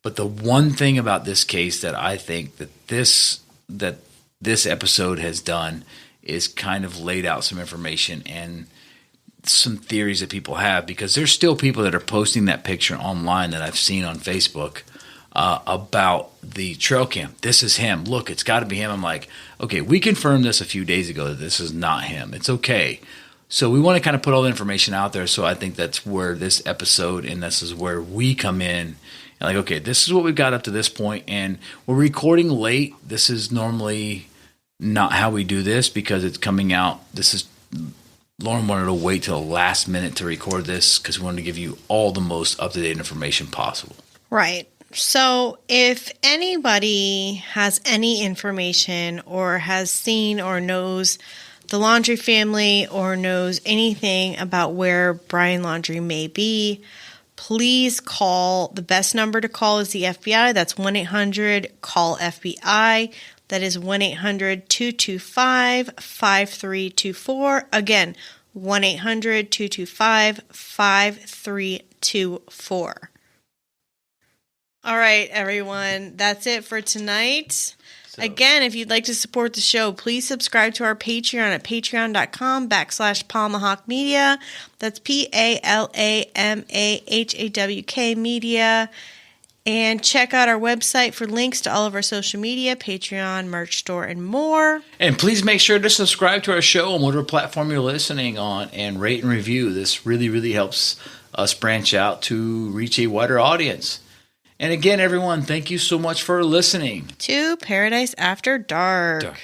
But the one thing about this case that I think that this episode has done is kind of laid out some information and some theories that people have, because there's still people that are posting that picture online that I've seen on Facebook about the trail cam. This is him. Look, it's got to be him. I'm like, okay, we confirmed this a few days ago that this is not him. It's okay. So we want to kind of put all the information out there. So I think that's where this episode, and this is where we come in. And like, okay, this is what we've got up to this point, and we're recording late. This is normally not how we do this because it's coming out. Lauren wanted to wait till the last minute to record this because we wanted to give you all the most up-to-date information possible. Right. So if anybody has any information or has seen or knows the Laundrie family or knows anything about where Brian Laundrie may be, please call. The best number to call is the FBI. That's 1-800-CALL-FBI. That is 1-800-225-5324. Again, 1-800-225-5324. All right, everyone. That's it for tonight. Again, if you'd like to support the show, please subscribe to our Patreon at patreon.com/Palmahawk Media. That's PALAMAHAWK Media. And check out our website for links to all of our social media, Patreon, merch store, and more. And please make sure to subscribe to our show on whatever platform you're listening on and rate and review. This really, really helps us branch out to reach a wider audience. And again, everyone, thank you so much for listening to Paradise After Dark. Dark.